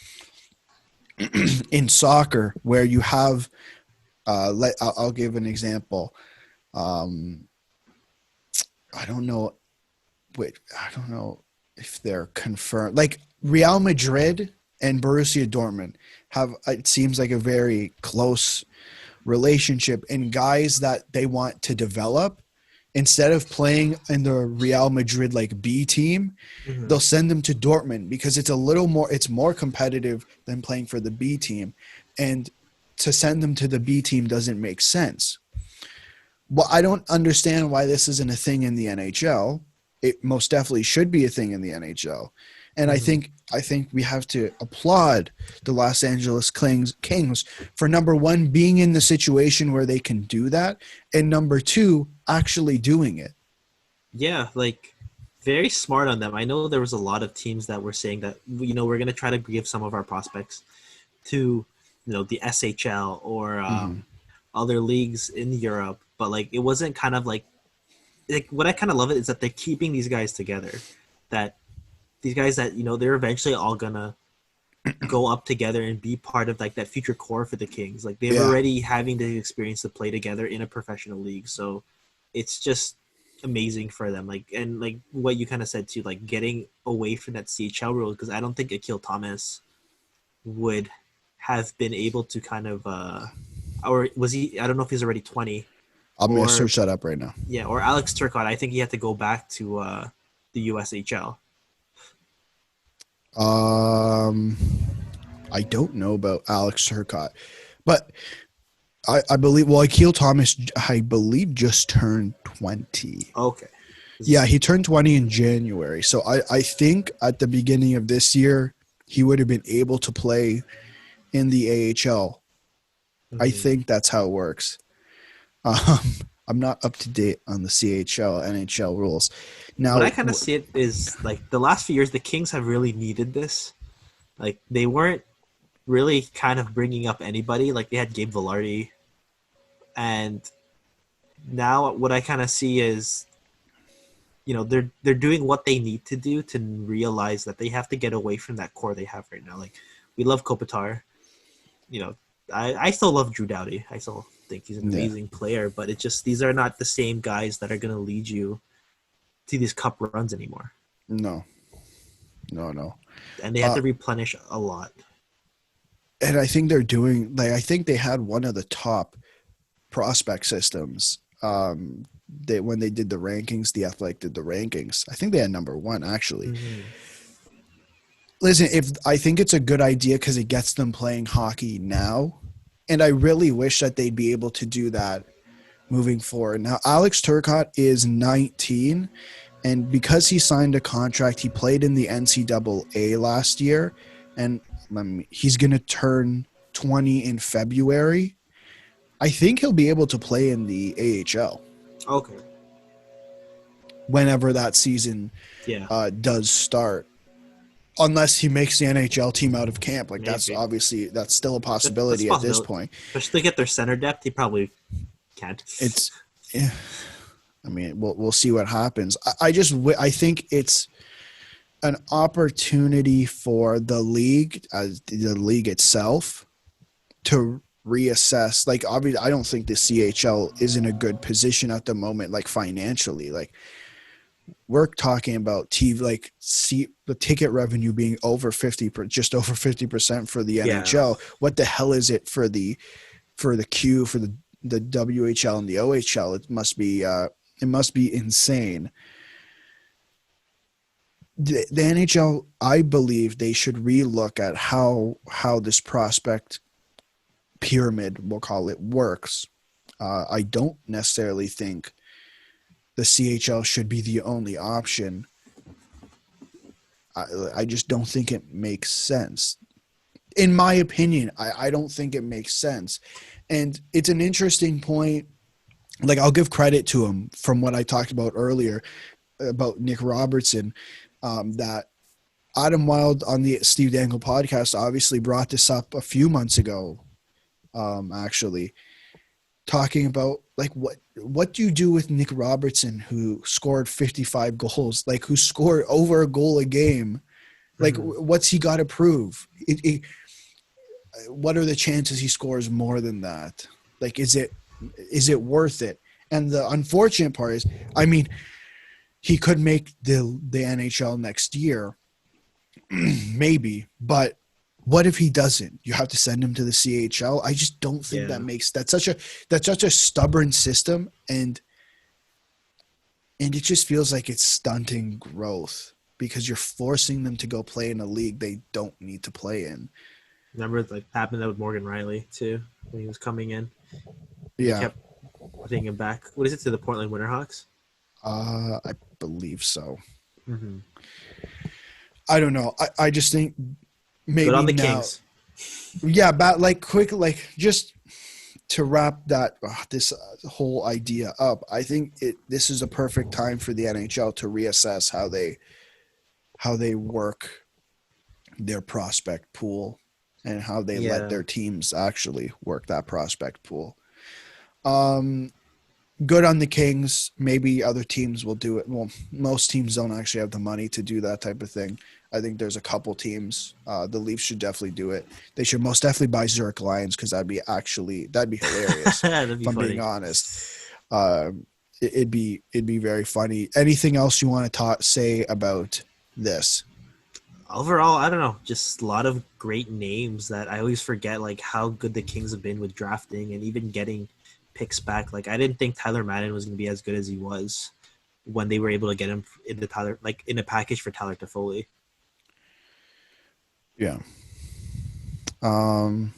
soccer where you have I'll give an example. I don't know if they're confirmed. Like Real Madrid and Borussia Dortmund have, it seems like, a very close relationship, and guys that they want to develop, instead of playing in the Real Madrid like B team, they'll send them to Dortmund because it's more competitive than playing for the B team. And to send them to the B team doesn't make sense. Well, I don't understand why this isn't a thing in the NHL. It most definitely should be a thing in the NHL. And I think we have to applaud the Los Angeles Kings for, number one, being in the situation where they can do that, and number two, actually doing it. Yeah, like very smart on them. I know there was a lot of teams that were saying that, we're going to try to give some of our prospects to, the SHL or other leagues in Europe, but like it wasn't kind of like what I kind of love it is that they're keeping these guys together. That these guys that they're eventually all gonna go up together and be part of like that future core for the Kings. Like they've already having the experience to play together in a professional league, so it's just amazing for them. Like, and like what you kind of said too, like getting away from that CHL rule, because I don't think Akil Thomas would have been able to kind of, or was he? I don't know if he's already 20, I'm gonna or search that up right now. yeah, or Alex Turcotte. I think he had to go back to the USHL. Um, I don't know about Alex Turcotte, but I believe Akil Thomas, I believe, just turned 20. Okay. Yeah, he turned 20 in January. So I think at the beginning of this year, he would have been able to play in the AHL. I Mhm. think that's how it works. Um, I'm not up to date on the CHL, NHL rules. What I Now, kind of see it is like the last few years, the Kings have really needed this. Like they weren't really kind of bringing up anybody. Like they had Gabe Velarde, and now what I kind of see is, they're doing what they need to do to realize that they have to get away from that core they have right now. Like we love Kopitar, you know, I still love Drew Doughty. I still think he's an yeah, amazing player, but it just these are not the same guys that are going to lead you to these cup runs anymore. no, no. And they have Uh, to replenish a lot. and I think they're doing, like, I think they had one of the top prospect systems. When they did the rankings, the Athletic did the rankings. I think they had number one, actually. Mm-hmm. Listen, if I think it's a good idea because it gets them playing hockey now, and I really wish that they'd be able to do that moving forward. Now, Alex Turcotte is 19, and because he signed a contract, he played in the NCAA last year, and he's going to turn 20 in February. I think he'll be able to play in the AHL Okay. whenever that season Yeah. does start. Unless he makes the NHL team out of camp, like that's Maybe. still a That's a possibility at this possibility. point. Especially to get their center depth, he probably can't. It's, yeah, I mean, we'll see what happens. I think it's an opportunity for the league, the league itself, to reassess. Like, obviously, I don't think the CHL is in a good position at the moment, like financially. Like, we're talking about TV, like the ticket revenue being over 50, just over 50% for the Yeah. NHL. What the hell is it for the Q, for the WHL and the OHL? It must be insane. The NHL, I believe they should relook at how this prospect pyramid, we'll call it, works. I don't necessarily think the CHL should be the only option. I just don't think it makes sense. In my opinion, I don't think it makes sense. And it's an interesting point. Like, I'll give credit to him from what I talked about earlier about Nick Robertson, that Adam Wilde on the Steve Dangle podcast obviously brought this up a few months ago, actually, talking about, like, what do you do with Nick Robertson, who scored 55 goals, like, who scored over a goal a game? Like, Mm-hmm. what's he got to prove? What are the chances he scores more than that? Like, is it worth it? And the unfortunate part is, I mean, he could make the NHL next year, maybe, but what if he doesn't? You have to send him to the CHL. I just don't think Yeah. that's such a stubborn system, and it just feels like it's stunting growth because you're forcing them to go play in a league they don't need to play in. Remember, like happened that with Morgan Riley too when he was coming in. They Yeah, kept putting him back. What is it, to the Portland Winterhawks? I believe so. Mm-hmm. I don't know. I just think Good maybe on the now, Kings. yeah, but like quick, like just to wrap that this whole idea up, I think this is a perfect time for the NHL to reassess how they work their prospect pool and how they let Yeah. their teams actually work that prospect pool. Um, Good on the Kings. Maybe other teams will do it. Well, most teams don't actually have the money to do that type of thing. I think there's a couple teams. The Leafs should definitely do it. They should most definitely buy Zurich Lions because that'd be hilarious. That'd If be I'm being funny. honest, it'd be very funny. Anything else you want to say about this? overall, I don't know, just a lot of great names that I always forget, like how good the Kings have been with drafting and even getting picks back. Like I didn't think Tyler Madden was going to be as good as he was when they were able to get him in the Tyler, like in a package for Tyler Toffoli. Yeah. Um,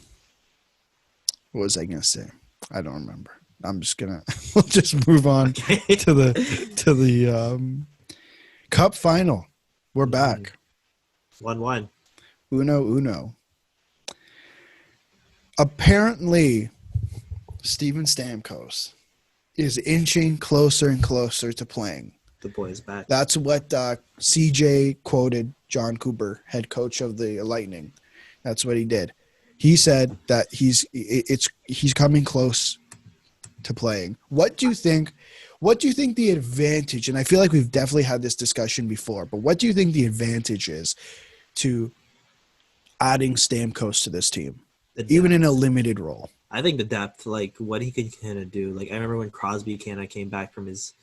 what was I gonna say? I don't remember. I'm just gonna we'll just move on Okay. to the Cup final. We're back. 1-1. Uno uno. Apparently, Steven Stamkos is inching closer and closer to playing. The boy is back. That's what CJ quoted John Cooper, head coach of the Lightning. That's what he did. He said that he's coming close to playing. What do you think? What do you think the advantage? And I feel like we've definitely had this discussion before. But what do you think the advantage is to adding Stamkos to this team, even in a limited role? I think the depth, like what he can kind of do. Like I remember when Crosby kind of came back from his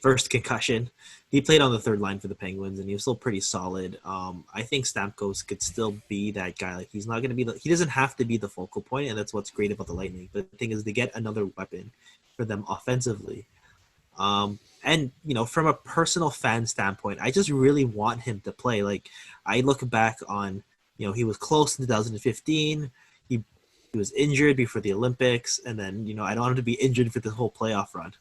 first concussion. He played on the third line for the Penguins, and he was still pretty solid. I think Stamkos could still be that guy. Like he's not going to be he doesn't have to be the focal point, and that's what's great about the Lightning. But the thing is, they get another weapon for them offensively. And from a personal fan standpoint, I just really want him to play. Like I look back on, he was close in 2015. He was injured before the Olympics, and then I don't want him to be injured for the whole playoff run.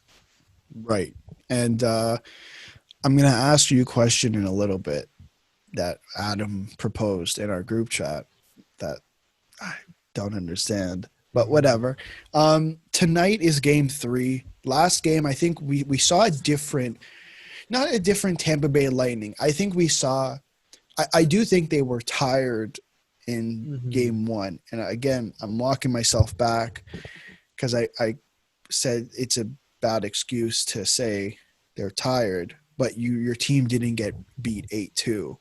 Right. And I'm going to ask you a question in a little bit that Adam proposed in our group chat that I don't understand, but whatever. Tonight is game 3. Last game, I think we saw not a different Tampa Bay Lightning. I think we saw, I do think they were tired in game 1. And again, I'm walking myself back because I said it's a bad excuse to say they're tired, but your team didn't get beat 8-2.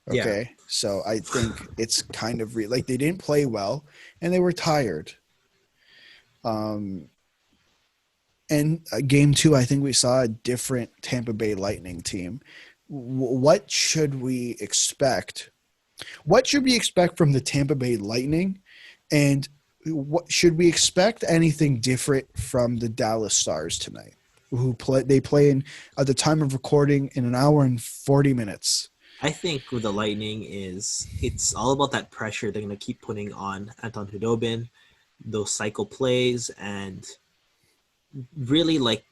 Okay. Yeah. So I think it's kind of like they didn't play well and they were tired. And game 2, I think we saw a different Tampa Bay Lightning team. What should we expect? What should we expect from the Tampa Bay Lightning? And what should we expect anything different from the Dallas Stars tonight? They play in at the time of recording in an hour and 40 minutes. I think with the Lightning it's all about that pressure they're going to keep putting on Anton Khudobin, those cycle plays, and really like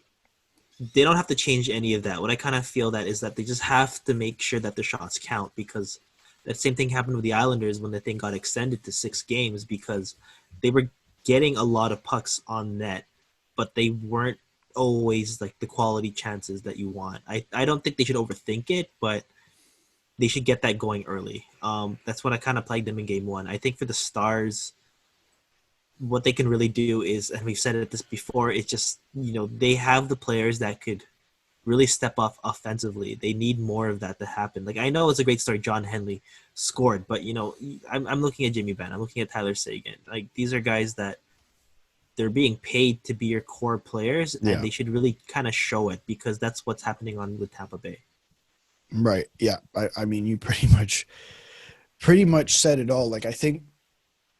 they don't have to change any of that. What I kind of feel that is that they just have to make sure that the shots count, because that same thing happened with the Islanders when the thing got extended to 6 games, because they were getting a lot of pucks on net, but they weren't always like the quality chances that you want. I don't think they should overthink it, but they should get that going early. That's what I kind of plagued them in game 1. I think for the Stars, what they can really do is, and we've said it this before, it's just, they have the players that could really step up offensively. They need more of that to happen. Like, I know it's a great story, John Henley scored, but, I'm looking at Jimmy Benn. I'm looking at Tyler Seguin. Like, these are guys that they're being paid to be your core players, and they should really kind of show it, because that's what's happening with Tampa Bay. Right. Yeah. I mean, you pretty much said it all. Like, I think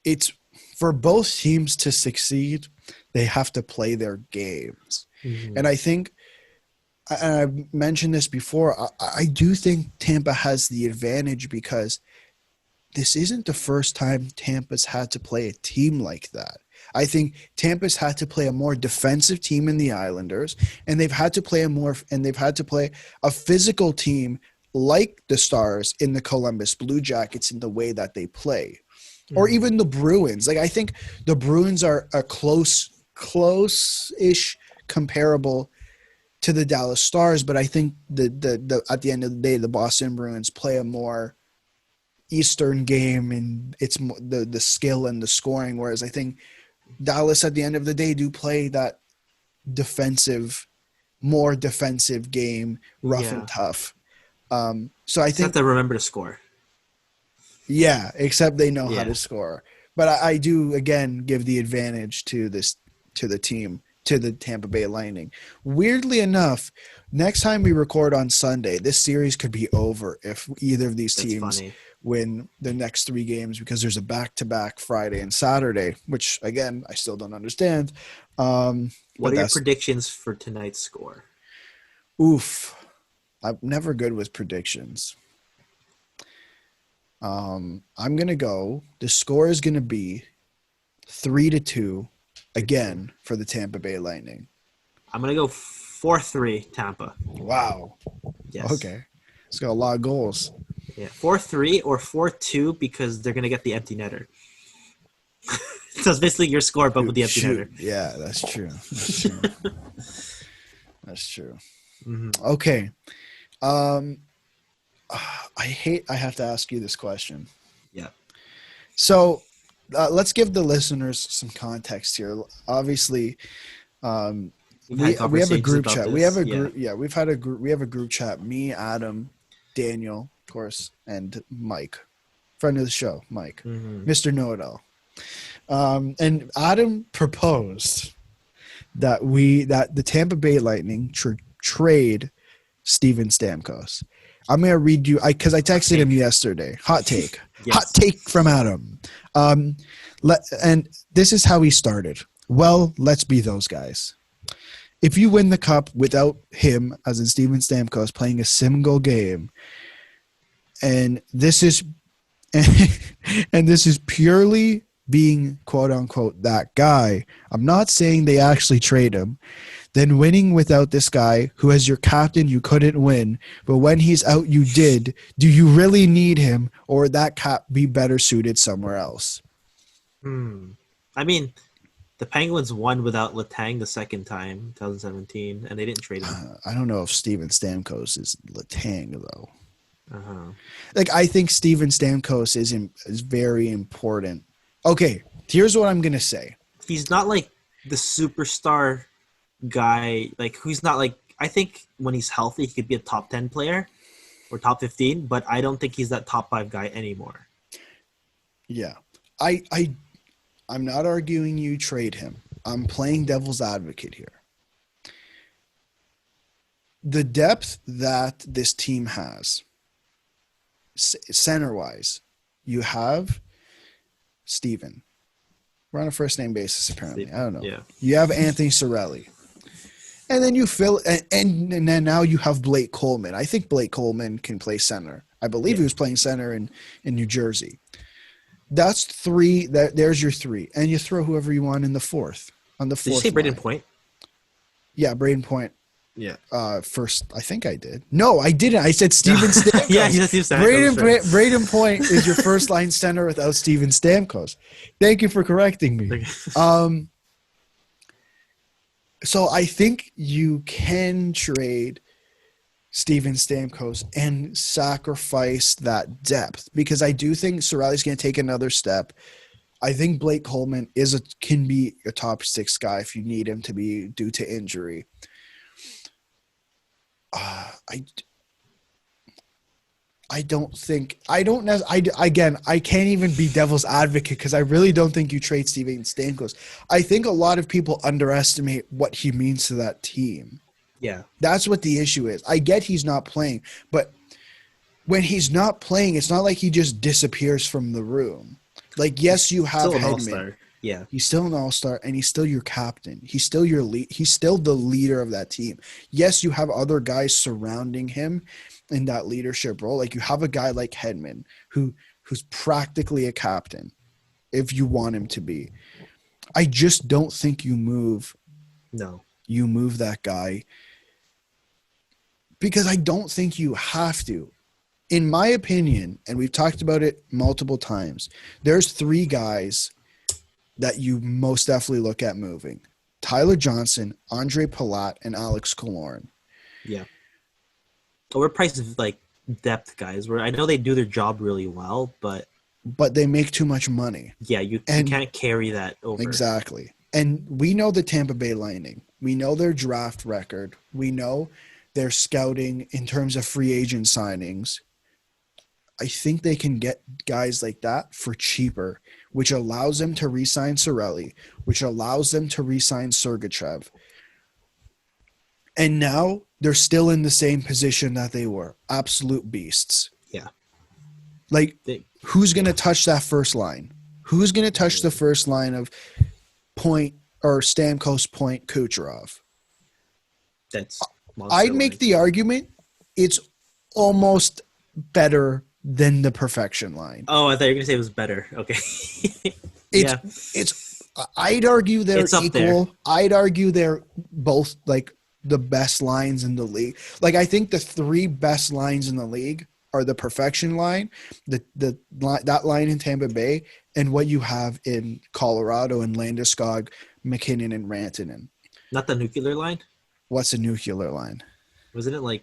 it's for both teams to succeed, they have to play their games. Mm-hmm. And I think, and I've mentioned this before, I do think Tampa has the advantage because this isn't the first time Tampa's had to play a team like that. I think Tampa's had to play a more defensive team in the Islanders, and they've had to play a physical team like the Stars in the Columbus Blue Jackets in the way that they play. Mm-hmm. Or even the Bruins. Like, I think the Bruins are a close-ish comparable to the Dallas Stars, but I think the at the end of the day, the Boston Bruins play a more Eastern game, and it's more the skill and the scoring, whereas I think Dallas at the end of the day do play that more defensive game, rough and tough. So I think have to remember to score. Yeah, except they know how to score. But I do again give the advantage to the team, to the Tampa Bay Lightning. Weirdly enough, next time we record on Sunday, this series could be over if either of these teams win the next 3 games because there's a back-to-back Friday and Saturday, which again I still don't understand. What are your predictions for tonight's score? Oof, I'm never good with predictions. I'm gonna go. The score is gonna be 3-2 again for the Tampa Bay Lightning. I'm gonna go 4-3 Tampa. Wow. Yes. Okay. It's got a lot of goals. Yeah, 4-3 or 4-2 because they're gonna get the empty netter. So it's basically your score, but with the empty netter. Yeah, that's true. That's true. That's true. Mm-hmm. Okay. I have to ask you this question. Yeah. So let's give the listeners some context here. Obviously, we have a group chat. We have a group. Yeah, we have a group chat. Me, Adam, Daniel, of course, and Mike, friend of the show, Mike, Mr. Know-It-All. And Adam proposed that the Tampa Bay Lightning trade Steven Stamkos. I'm gonna read you because I texted him yesterday. Hot take. Yes. Hot take from Adam. And this is how he started. Well, let's be those guys. If you win the cup without him, as in Steven Stamkos, playing a single game, and this is purely being quote unquote that guy, I'm not saying they actually trade him, then winning without this guy who as your captain you couldn't win, but when he's out you did, do you really need him, or would that cap be better suited somewhere else? I mean, the Penguins won without Letang the second time, 2017, and they didn't trade him. I don't know if Steven Stamkos is Letang though. Like I think Steven Stamkos is very important. Okay, here's what I'm gonna say. He's not like the superstar guy. Like who's not like. I think when he's healthy, he could be a top 10 player or top 15. But I don't think he's that top 5 guy anymore. Yeah, I'm not arguing you trade him. I'm playing devil's advocate here. The depth that this team has, center-wise, you have Steven. We're on a first-name basis, apparently. I don't know. Yeah. You have Anthony Cirelli. And then you fill and then now you have Blake Coleman. I think Blake Coleman can play center. I believe he was playing center in New Jersey. That's 3. There's your 3. And you throw whoever you want in the fourth. On the fourth. Did you say Braden Point? Yeah, Braden Point. Yeah. First, I think I did. No, I didn't. I said Steven Stamkos. Yeah, you said Stamkos. Braden Point is your first line center without Steven Stamkos. Thank you for correcting me. So I think you can trade Steven Stamkos and sacrifice that depth because I do think Cirelli's going to take another step. I think Blake Coleman can be a top 6 guy if you need him to be due to injury. I can't even be devil's advocate because I really don't think you trade Steven Stamkos. I think a lot of people underestimate what he means to that team. Yeah. That's what the issue is. I get he's not playing, but when he's not playing, it's not like he just disappears from the room. Like, yes, you have still an Hedman. all-star. Yeah. He's still an all-star, and he's still your captain. He's still your lead. He's still the leader of that team. Yes, you have other guys surrounding him in that leadership role. Like, you have a guy like Hedman who's practically a captain if you want him to be. I just don't think you move that guy because I don't think you have to. In my opinion, and we've talked about it multiple times, there's 3 guys that you most definitely look at moving. Tyler Johnson, Andre Palat, and Alex Killorn. Yeah. Well, we're priced like depth guys. I know they do their job really well, but they make too much money. Yeah, you can't carry that over. Exactly. And we know the Tampa Bay Lightning. We know their draft record. We know their scouting in terms of free agent signings. I think they can get guys like that for cheaper, which allows them to re-sign Cirelli, which allows them to re-sign Sergachev. And now they're still in the same position that they were. Absolute beasts. Yeah. Like, who's going to touch that first line? Who's going to touch the first line of Point or Stamkos, Point, Kucherov? I'd make the argument it's almost better than the perfection line. Oh, I thought you were going to say it was better. Okay. I'd argue they're equal. There. I'd argue they're both like the best lines in the league. Like, I think the 3 best lines in the league are the perfection line, that line in Tampa Bay, and what you have in Colorado and Landeskog, McKinnon, and Rantanen. Not the nuclear line? What's a nuclear line? Wasn't it like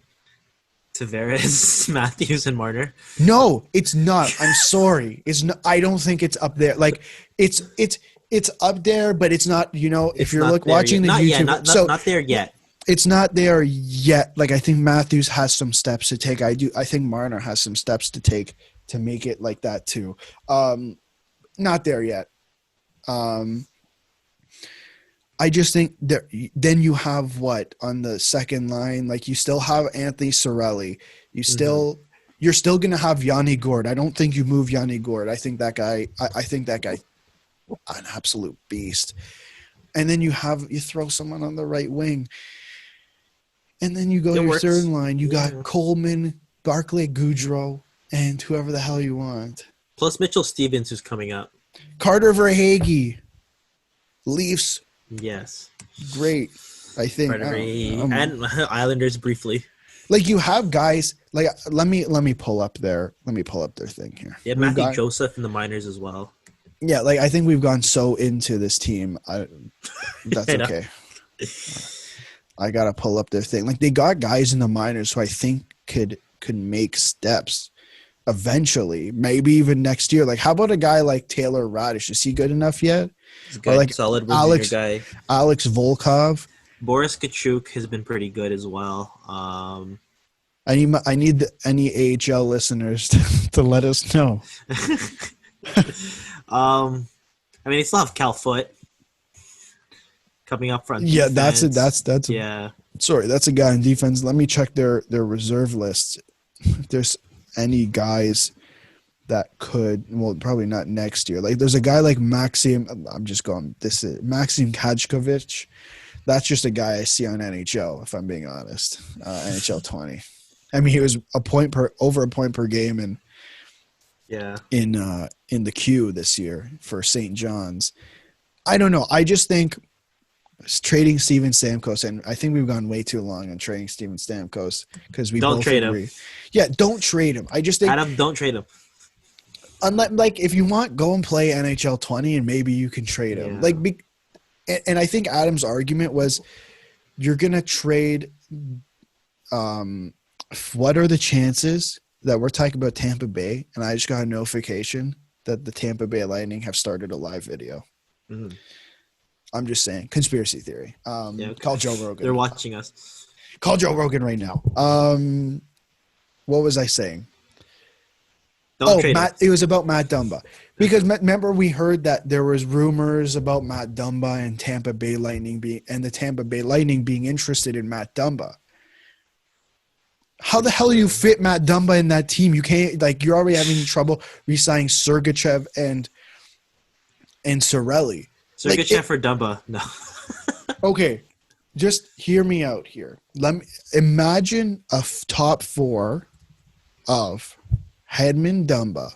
Tavares, Matthews, and Marner? No, it's not. I'm sorry. It's not. I don't think it's up there. Like, it's up there, but it's not. You know, if you're watching the YouTube, not there yet. It's not there yet. Like, I think Matthews has some steps to take. I think Marner has some steps to take to make it like that too. Not there yet. I just think then you have what on the second line? Like, you still have Anthony Cirelli. You're still going to have Yanni Gourde. I don't think you move Yanni Gourde. I think that guy an absolute beast. And then you throw someone on the right wing. And then you go to your third line. You got Coleman, Barclay Goodrow, and whoever the hell you want. Plus Mitchell Stevens, who's coming up. Carter Verhaeghe. Leafs. Yes. Great, I think. And Islanders briefly. Like, you have guys. Like, let me pull up their thing here. Yeah, Matthew Joseph in the minors as well. Yeah, like, I think we've gone so into this team. That's okay. I gotta pull up their thing. Like, they got guys in the minors who I think could make steps eventually, maybe even next year. Like, how about a guy like Taylor Radish? Is he good enough yet? He's good, like solid guy. Alex Volkov. Boris Kachuk has been pretty good as well. I need any AHL listeners to let us know. I mean, they still have Cal Foote coming up front. Yeah, defense. that's yeah. Sorry, that's a guy in defense. Let me check their reserve list. If there's any guys that could, well, probably not next year. Like, there's a guy like Maxim. I'm just going. This is Maxim Kajkovic. That's just a guy I see on NHL. If I'm being honest, NHL 20. I mean, he was over a point per game, and in the queue this year for St. John's. I don't know. I just think trading Steven Stamkos, and I think we've gone way too long on trading Steven Stamkos because we don't both trade agree. him. Yeah, don't trade him. I just think Adam, don't trade him. Unless, like, if you want, go and play NHL 20, and maybe you can trade him. Yeah. Like, and I think Adam's argument was, you're gonna trade. What are the chances that we're talking about Tampa Bay? And I just got a notification that the Tampa Bay Lightning have started a live video. Mm-hmm. I'm just saying, conspiracy theory. Call Joe Rogan. They're watching us. Call Joe Rogan right now. What was I saying? It was about Matt Dumba. Because remember, we heard that there was rumors about Matt Dumba and Tampa Bay Lightning being interested in Matt Dumba. How the hell do you fit Matt Dumba in that team? You can't, like, you're already having trouble re-signing Sergachev and Cirelli. Sergachev for Dumba, no. Okay, just hear me out here. Let me imagine a top 4 of Hedman, Dumba,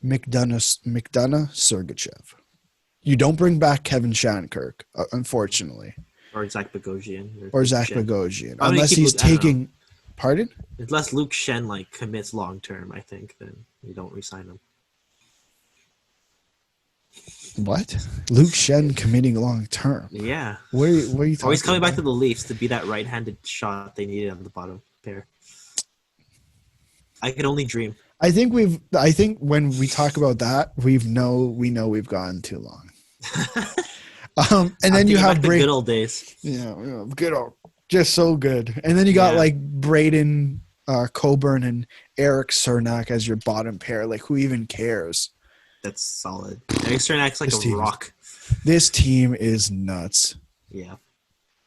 McDonough, Sergachev. You don't bring back Kevin Shattenkirk, unfortunately. Or Zach Bogosian. Or Zach Bogosian. Unless he's taking... Pardon? Unless Luke Shen, commits long-term, I think, then you don't re-sign him. What? Luke Shen committing long-term? Yeah. What are you talking about? Or he's coming back to the Leafs to be that right-handed shot they needed on the bottom pair. I could only dream. I think when we talk about that, we know we've gone too long. And then you have the good old days. Yeah, good old, just so good. And then you got Braden Coburn and Eric Cernak as your bottom pair. Like, who even cares? That's solid. Eric Cernak's like a rock. This team is nuts. Yeah.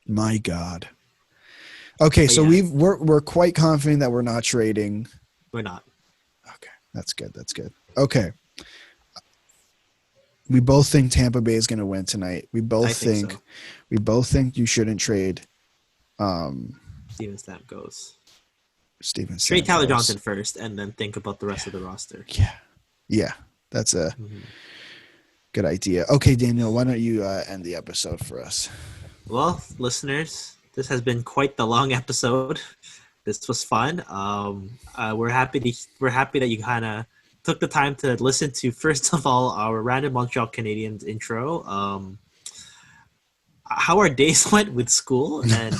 My God. Okay, so we're quite confident that we're not trading. We're not. Okay. That's good. That's good. Okay. We both think Tampa Bay is going to win tonight. We both I think so. you shouldn't trade Steven Stamkos. Steven Trade Tyler Johnson Stamkos. first, and then think about the rest of the roster. Yeah. That's a good idea. Okay, Daniel, why don't you end the episode for us? Well, listeners, this has been quite the long episode. This was fun. We're happy that you kind of took the time to listen to, first of all, our random Montreal Canadiens intro. How our days went with school, and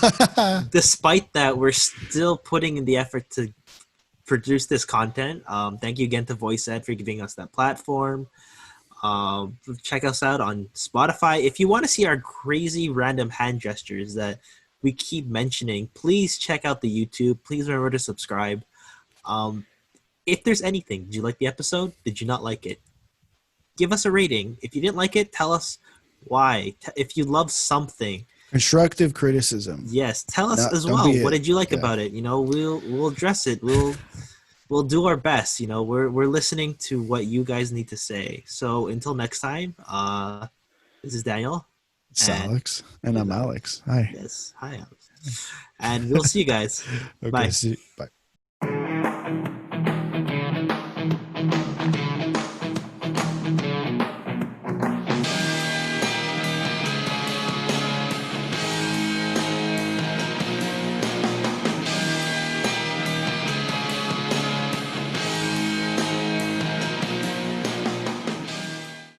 despite that, we're still putting in the effort to produce this content. Thank you again to VoiceEd for giving us that platform. Check us out on Spotify. If you want to see our crazy random hand gestures that we keep mentioning, please check out the YouTube. Please remember to subscribe. If there's anything, did you like the episode? Did you not like it? Give us a rating. If you didn't like it, tell us why. If you love something, constructive criticism. Yes, tell us as well. What did you like about it? We'll address it. We'll do our best. We're listening to what you guys need to say. So until next time, this is Daniel. It's Alex. And I'm Alex. Hi. Yes. Hi, Alex. And we'll see you guys. Okay, Bye. see you. Bye.